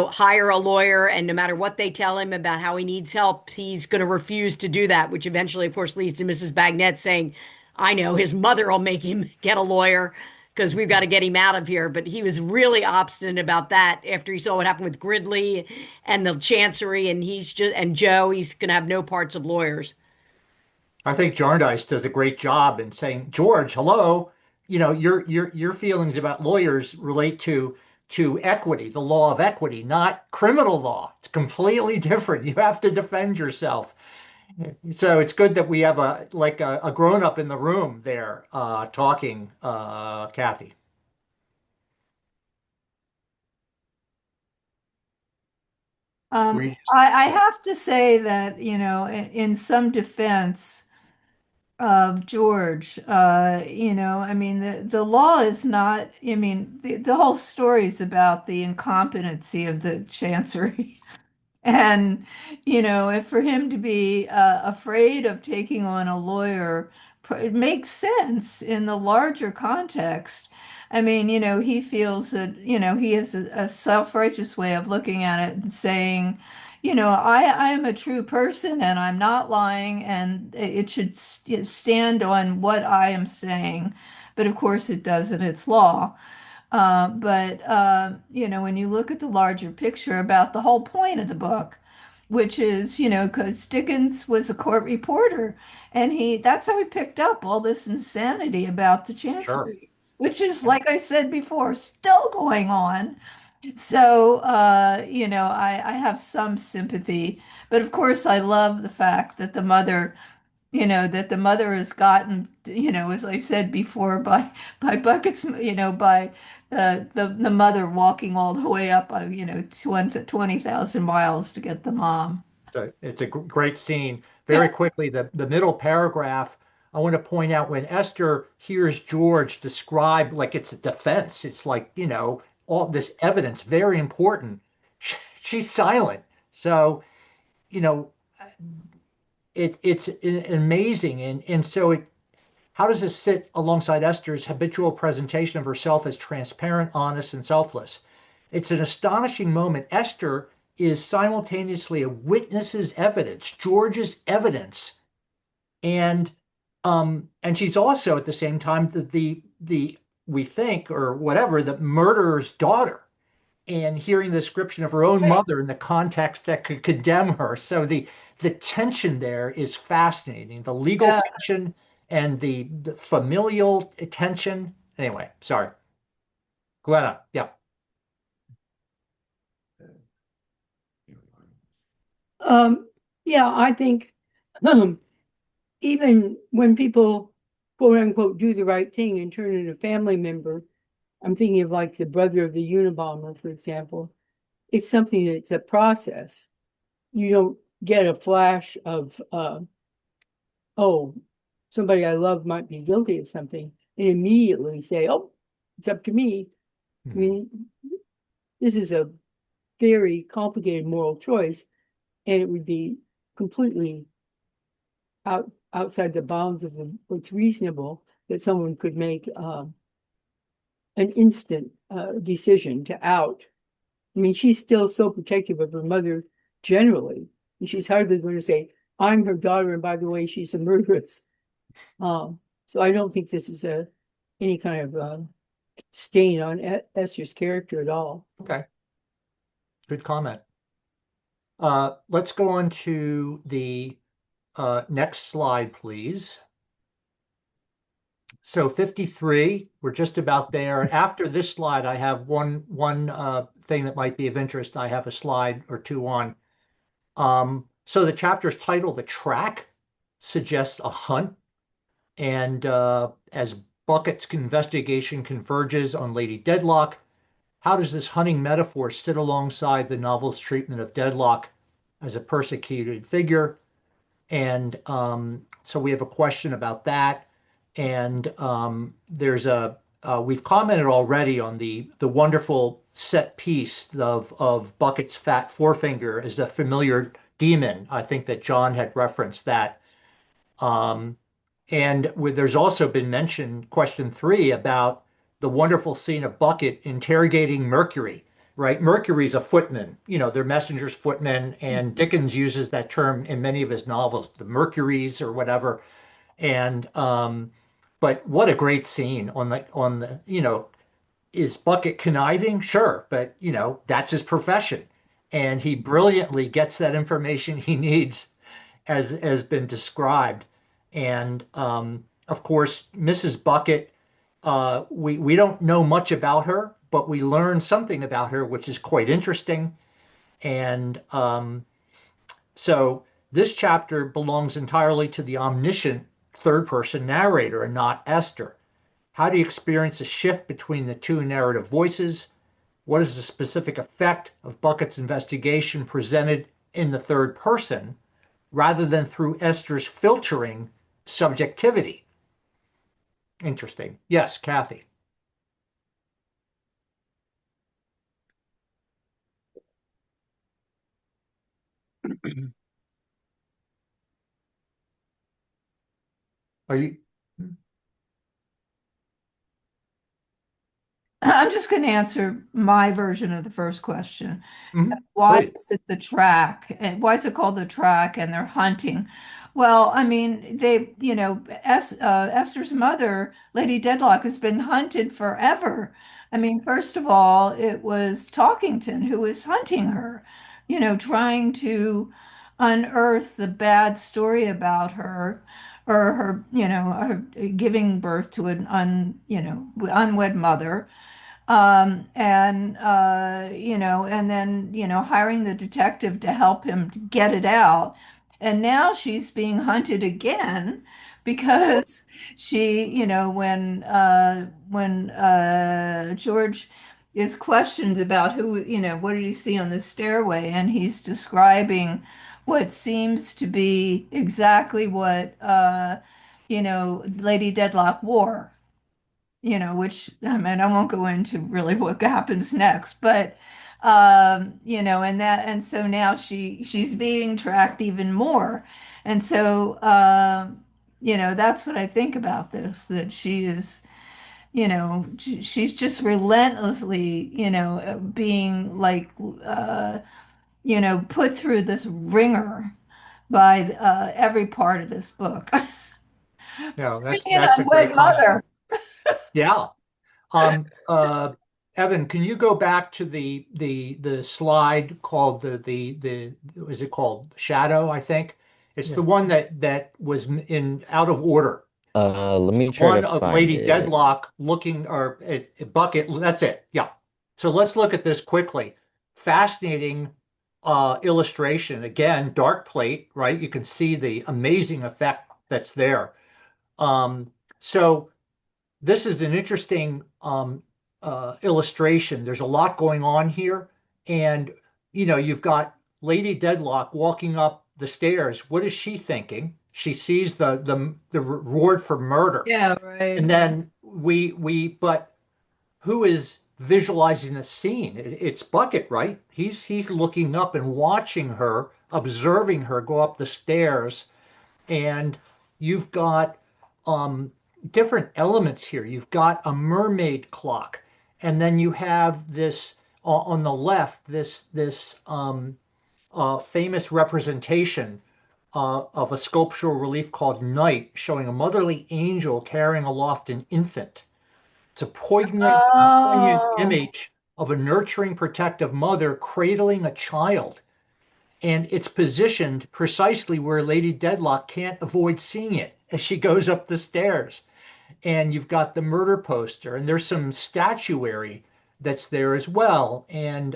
hire a lawyer. And no matter what they tell him about how he needs help, he's going to refuse to do that, which eventually, of course, leads to Mrs. Bagnet saying, I know his mother will make him get a lawyer because we've got to get him out of here. But he was really obstinate about that after he saw what happened with Gridley and the Chancery. And and Joe, he's going to have no parts of lawyers. I think Jarndyce does a great job in saying, George, hello, your feelings about lawyers relate to equity, the law of equity, not criminal law. It's completely different. You have to defend yourself. So it's good that we have a grown up in the room there talking, Kathy. I have to say that, in some defense of George, I mean, the law is not, I mean, the whole story is about the incompetency of the Chancery. And, if for him to be afraid of taking on a lawyer, it makes sense in the larger context. I mean, he feels that, he has a self-righteous way of looking at it and saying, I am a true person and I'm not lying and it should stand on what I am saying. But of course it doesn't, it's law. When you look at the larger picture about the whole point of the book, which is, because Dickens was a court reporter and that's how he picked up all this insanity about the Chancery, which is, like I said before, still going on. So, I have some sympathy, but of course I love the fact that the mother has gotten, as I said before, by buckets, by the mother walking all the way up, 20,000 miles to get the mom. So it's a great scene. Very quickly, the middle paragraph, I want to point out when Esther hears George describe like it's a defense, it's like, all this evidence, very important. She's silent. So, it's amazing. And so how does this sit alongside Esther's habitual presentation of herself as transparent, honest, and selfless? It's an astonishing moment. Esther is simultaneously a witness's evidence, George's evidence, and she's also at the same time the we think or whatever the murderer's daughter, and hearing the description of her own mother in the context that could condemn her. So the tension there is fascinating. The legal tension and the familial tension. Anyway, sorry. Glenna, yeah. I think even when people, quote unquote, do the right thing and turn in a family member, I'm thinking of like the brother of the Unabomber, for example. It's something that's a process. You don't get a flash of, somebody I love might be guilty of something, and immediately say, oh, it's up to me. I mean, this is a very complicated moral choice, and it would be completely outside the bounds of what's reasonable that someone could make an instant decision to out. I mean, she's still so protective of her mother generally, and she's hardly going to say, I'm her daughter, and by the way, she's a murderess. So I don't think this is any kind of stain on Esther's character at all. Okay. Good comment. Let's go on to the next slide, please. So 53, we're just about there. After this slide, I have one thing that might be of interest. I have a slide or two on. So the chapter's title, The Track, suggests a hunt. And as Bucket's investigation converges on Lady Dedlock, how does this hunting metaphor sit alongside the novel's treatment of Dedlock as a persecuted figure? And so we have a question about that. And there's we've commented already on the wonderful set piece of Bucket's fat forefinger as a familiar demon. I think that John had referenced that And there's also been mentioned, question 3, about the wonderful scene of Bucket interrogating Mercury, right? Mercury's a footman, they're messengers, footmen, and Dickens uses that term in many of his novels, the Mercuries or whatever. And but what a great scene is Bucket conniving? Sure, but that's his profession. And he brilliantly gets that information he needs as has been described. And of course, Mrs. Bucket, we don't know much about her, but we learn something about her, which is quite interesting. And so this chapter belongs entirely to the omniscient third person narrator and not Esther. How do you experience a shift between the two narrative voices? What is the specific effect of Bucket's investigation presented in the third person rather than through Esther's filtering subjectivity? Interesting. Yes, Kathy. Are you? I'm just going to answer my version of the first question. Why Please. is it the track? And why is it called the track? And they're hunting. Well, I mean, Esther's mother, Lady Dedlock, has been hunted forever. I mean, first of all, it was Talkington who was hunting her, trying to unearth the bad story about her, or her giving birth to an unwed mother. And then, hiring the detective to help him to get it out. And now she's being hunted again because when George is questioned about what did he see on the stairway, and he's describing what seems to be exactly what, Lady Dedlock wore, which, I mean, I won't go into really what happens next, but and so now she's being tracked even more. And so that's what I think about this, that she is, she's just relentlessly, being like put through this ringer by every part of this book. No, Being an that's a great unwed mother. Yeah. Evan, can you go back to the slide called the is it called Shadow, I think? It's the one that was in out of order. Let me try One to of find Lady it. Dedlock looking or Bucket. That's it. Yeah. So let's look at this quickly. Fascinating illustration. Again, dark plate, right? You can see the amazing effect that's there. So this is an interesting illustration. There's a lot going on here. And, you've got Lady Dedlock walking up the stairs. What is she thinking? She sees the reward for murder. Yeah, right. And then but who is visualizing the scene? It's Bucket, right? He's looking up and watching her, observing her go up the stairs. And you've got different elements here. You've got a mermaid clock, and then you have this on the left, this famous representation of a sculptural relief called Night, showing a motherly angel carrying aloft an infant. It's a poignant image of a nurturing, protective mother cradling a child. And it's positioned precisely where Lady Dedlock can't avoid seeing it as she goes up the stairs. And you've got the murder poster, and there's some statuary that's there as well. And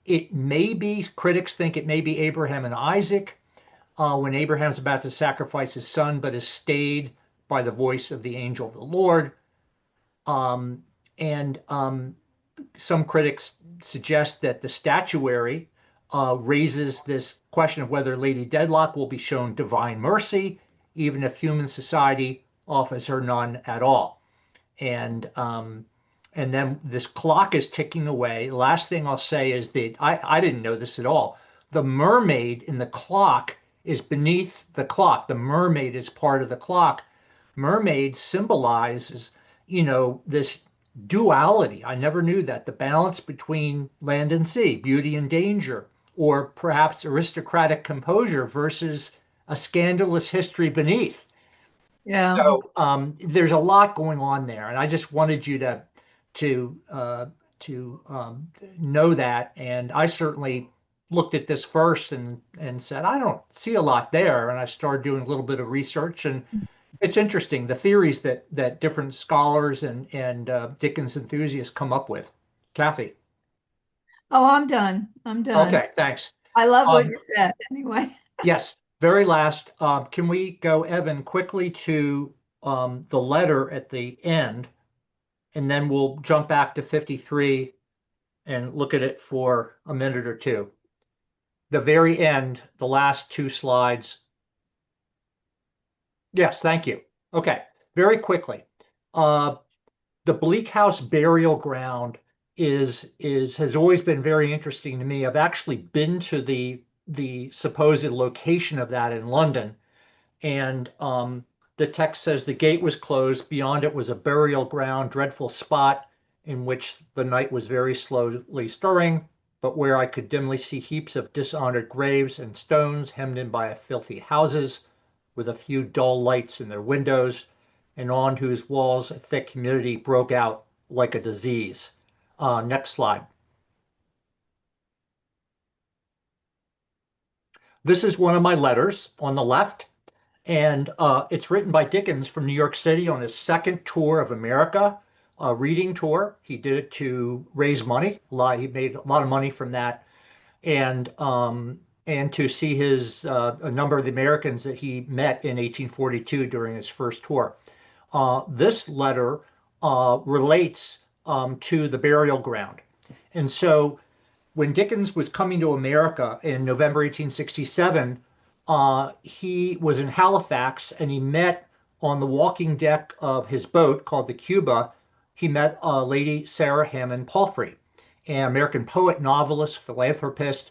it may be, critics think it may be Abraham and Isaac when Abraham's about to sacrifice his son, but is stayed by the voice of the angel of the Lord. And some critics suggest that the statuary raises this question of whether Lady Dedlock will be shown divine mercy, even if human society offers her none at all. And then this clock is ticking away. The last thing I'll say is that I didn't know this at all. The mermaid in the clock is beneath the clock. The mermaid is part of the clock. Mermaid symbolizes, this duality. I never knew that. The balance between land and sea, beauty and danger, or perhaps aristocratic composure versus a scandalous history beneath. Yeah. So there's a lot going on there, and I just wanted you to know that. And I certainly looked at this first and said, I don't see a lot there. And I started doing a little bit of research, and it's interesting the theories that different scholars and Dickens enthusiasts come up with. Kathy. Oh, I'm done. I'm done. Okay, thanks. I love what you said anyway. Yes. Very last, can we go, Evan, quickly to the letter at the end, and then we'll jump back to 53 and look at it for a minute or two. The very end, the last two slides. Yes, thank you. Okay, very quickly. The Bleak House burial ground has always been very interesting to me. I've actually been to the supposed location of that in London, and the text says the gate was closed. Beyond it was a burial ground, dreadful spot in which the night was very slowly stirring, but where I could dimly see heaps of dishonored graves and stones hemmed in by filthy houses, with a few dull lights in their windows, and on whose walls a thick humidity broke out like a disease. Next slide. This is one of my letters on the left, and it's written by Dickens from New York City on his second tour of America, a reading tour. He did it to raise money. He made a lot of money from that, and to see a number of the Americans that he met in 1842 during his first tour. This letter relates to the burial ground. And so when Dickens was coming to America in November 1867, he was in Halifax, and he met on the walking deck of his boat called the Cuba. He met Lady Sarah Hammond Palfrey, an American poet, novelist, philanthropist.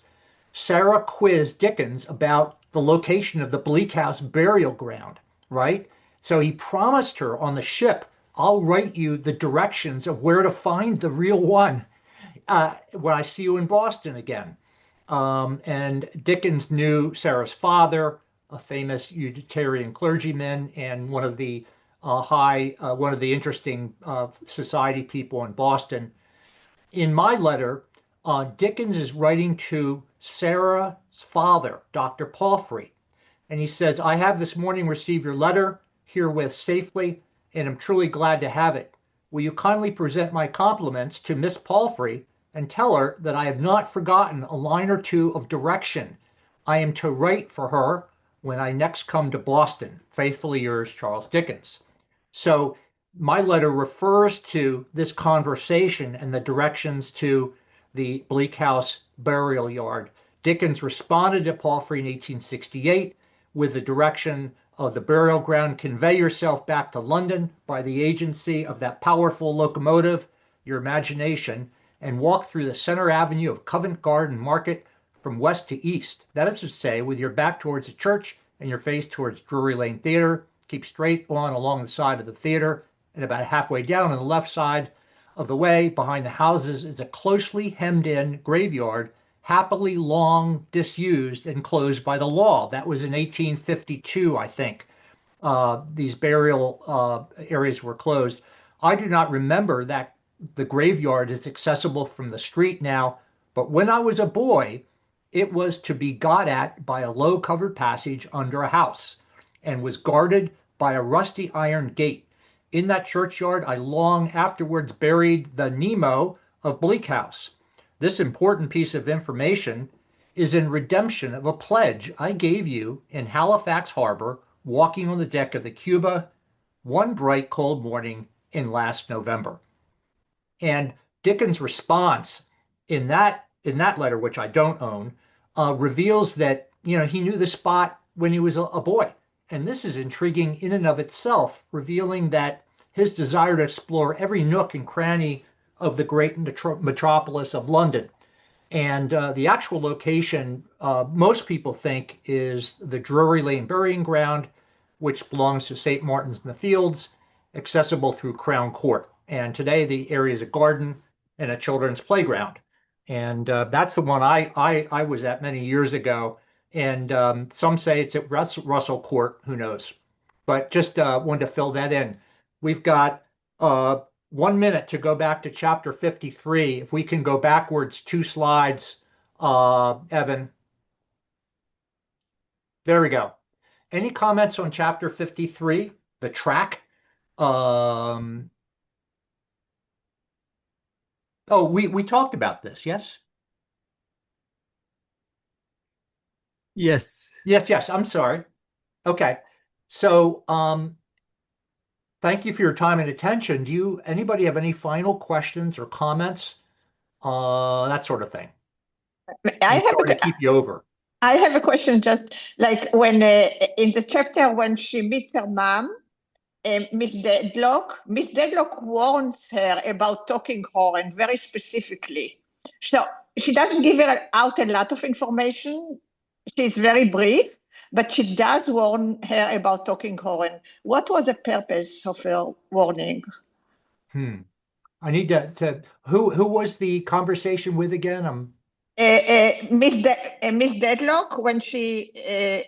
Sarah quizzed Dickens about the location of the Bleak House burial ground, right? So he promised her on the ship, I'll write you the directions of where to find the real one when I see you in Boston again. And Dickens knew Sarah's father, a famous Unitarian clergyman, and one of the interesting society people in Boston. In my letter, Dickens is writing to Sarah's father, Dr. Palfrey, and he says, I have this morning received your letter herewith safely, and am truly glad to have it. Will you kindly present my compliments to Miss Palfrey and tell her that I have not forgotten a line or two of direction I am to write for her when I next come to Boston. Faithfully yours, Charles Dickens. So my letter refers to this conversation and the directions to the Bleak House burial yard. Dickens responded to Palfrey in 1868 with the direction of the burial ground. Convey yourself back to London by the agency of that powerful locomotive, your imagination, and walk through the center avenue of Covent Garden Market from west to east. That is to say, with your back towards the church and your face towards Drury Lane Theatre. Keep straight on along the side of the theatre, and about halfway down on the left side of the way, behind the houses, is a closely hemmed in graveyard, happily long disused and closed by the law. That was in 1852, I think. These burial areas were closed. I do not remember that the graveyard is accessible from the street now, but when I was a boy, it was to be got at by a low covered passage under a house, and was guarded by a rusty iron gate. In that churchyard, I long afterwards buried the Nemo of Bleak House. This important piece of information is in redemption of a pledge I gave you in Halifax Harbor, walking on the deck of the Cuba, one bright cold morning in last November. And Dickens' response in that letter, which I don't own, reveals that he knew the spot when he was a boy. And this is intriguing in and of itself, revealing that his desire to explore every nook and cranny of the great metropolis of London. And the actual location, most people think, is the Drury Lane Burying Ground, which belongs to St. Martin's in the Fields, accessible through Crown Court. And today the area is a garden and a children's playground. And that's the one I was at many years ago. And some say it's at Russell Court, who knows. But just wanted to fill that in. We've got 1 minute to go back to chapter 53. If we can go backwards 2 slides, Evan. There we go. Any comments on chapter 53, the track? Oh, we talked about this, yes? Yes. Yes, I'm sorry. Okay. So, thank you for your time and attention. Anybody have any final questions or comments? That sort of thing. I have to keep you over. I have a question, just like when in the chapter when she meets her mom, Miss Dedlock warns her about talking horn very specifically. So she doesn't give her out a lot of information. She's very brief, but she does warn her about talking horn. What was the purpose of her warning? I need to who was the conversation with again? Miss Dedlock, when she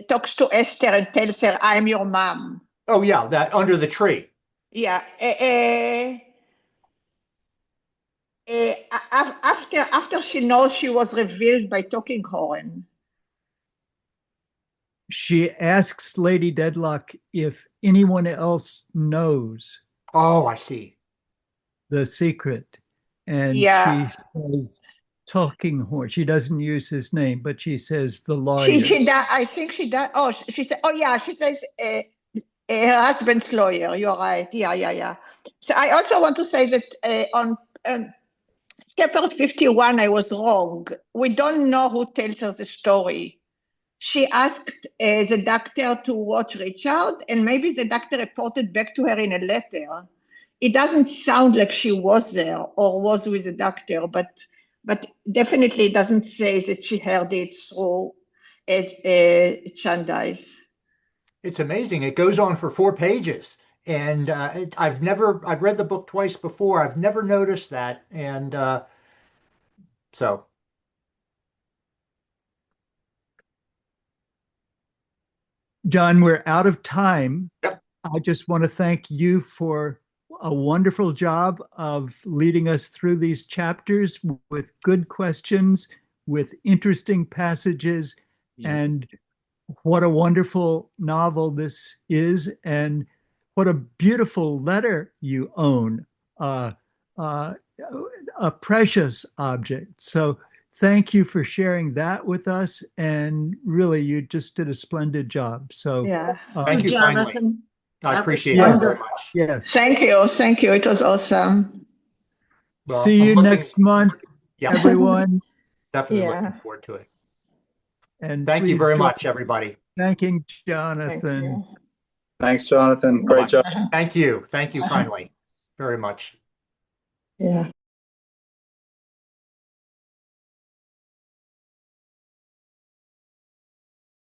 talks to Esther and tells her, "I'm your mom." Oh yeah, that under the tree. Yeah. After she knows she was revealed by talking horn. She asks Lady Dedlock if anyone else knows. Oh, I see. The secret. And yeah. She says talking horn. She doesn't use his name, but she says the lawyer. I think she does. Oh, she said. Oh, yeah. She says her husband's lawyer. You're right. Yeah. So I also want to say that on chapter 51, I was wrong. We don't know who tells her the story. She asked the doctor to watch Richard, and maybe the doctor reported back to her in a letter. It doesn't sound like she was there or was with the doctor, but definitely it doesn't say that she heard it through Chandice. It's amazing. It goes on for 4 pages, and I've read the book twice before. I've never noticed that, and so. John, we're out of time. Yep. I just want to thank you for a wonderful job of leading us through these chapters with good questions, with interesting passages, and what a wonderful novel this is, and what a beautiful letter you own, a precious object. So thank you for sharing that with us, and really you just did a splendid job. So yeah. Thank you, Jonathan. I appreciate it very much. Yes. Thank you. It was awesome. Well, see you next month, everyone. Definitely looking forward to it. And thank you very much, everybody. Thanking Jonathan. Thanks, Jonathan. Great job. Thank you kindly very much. Yeah.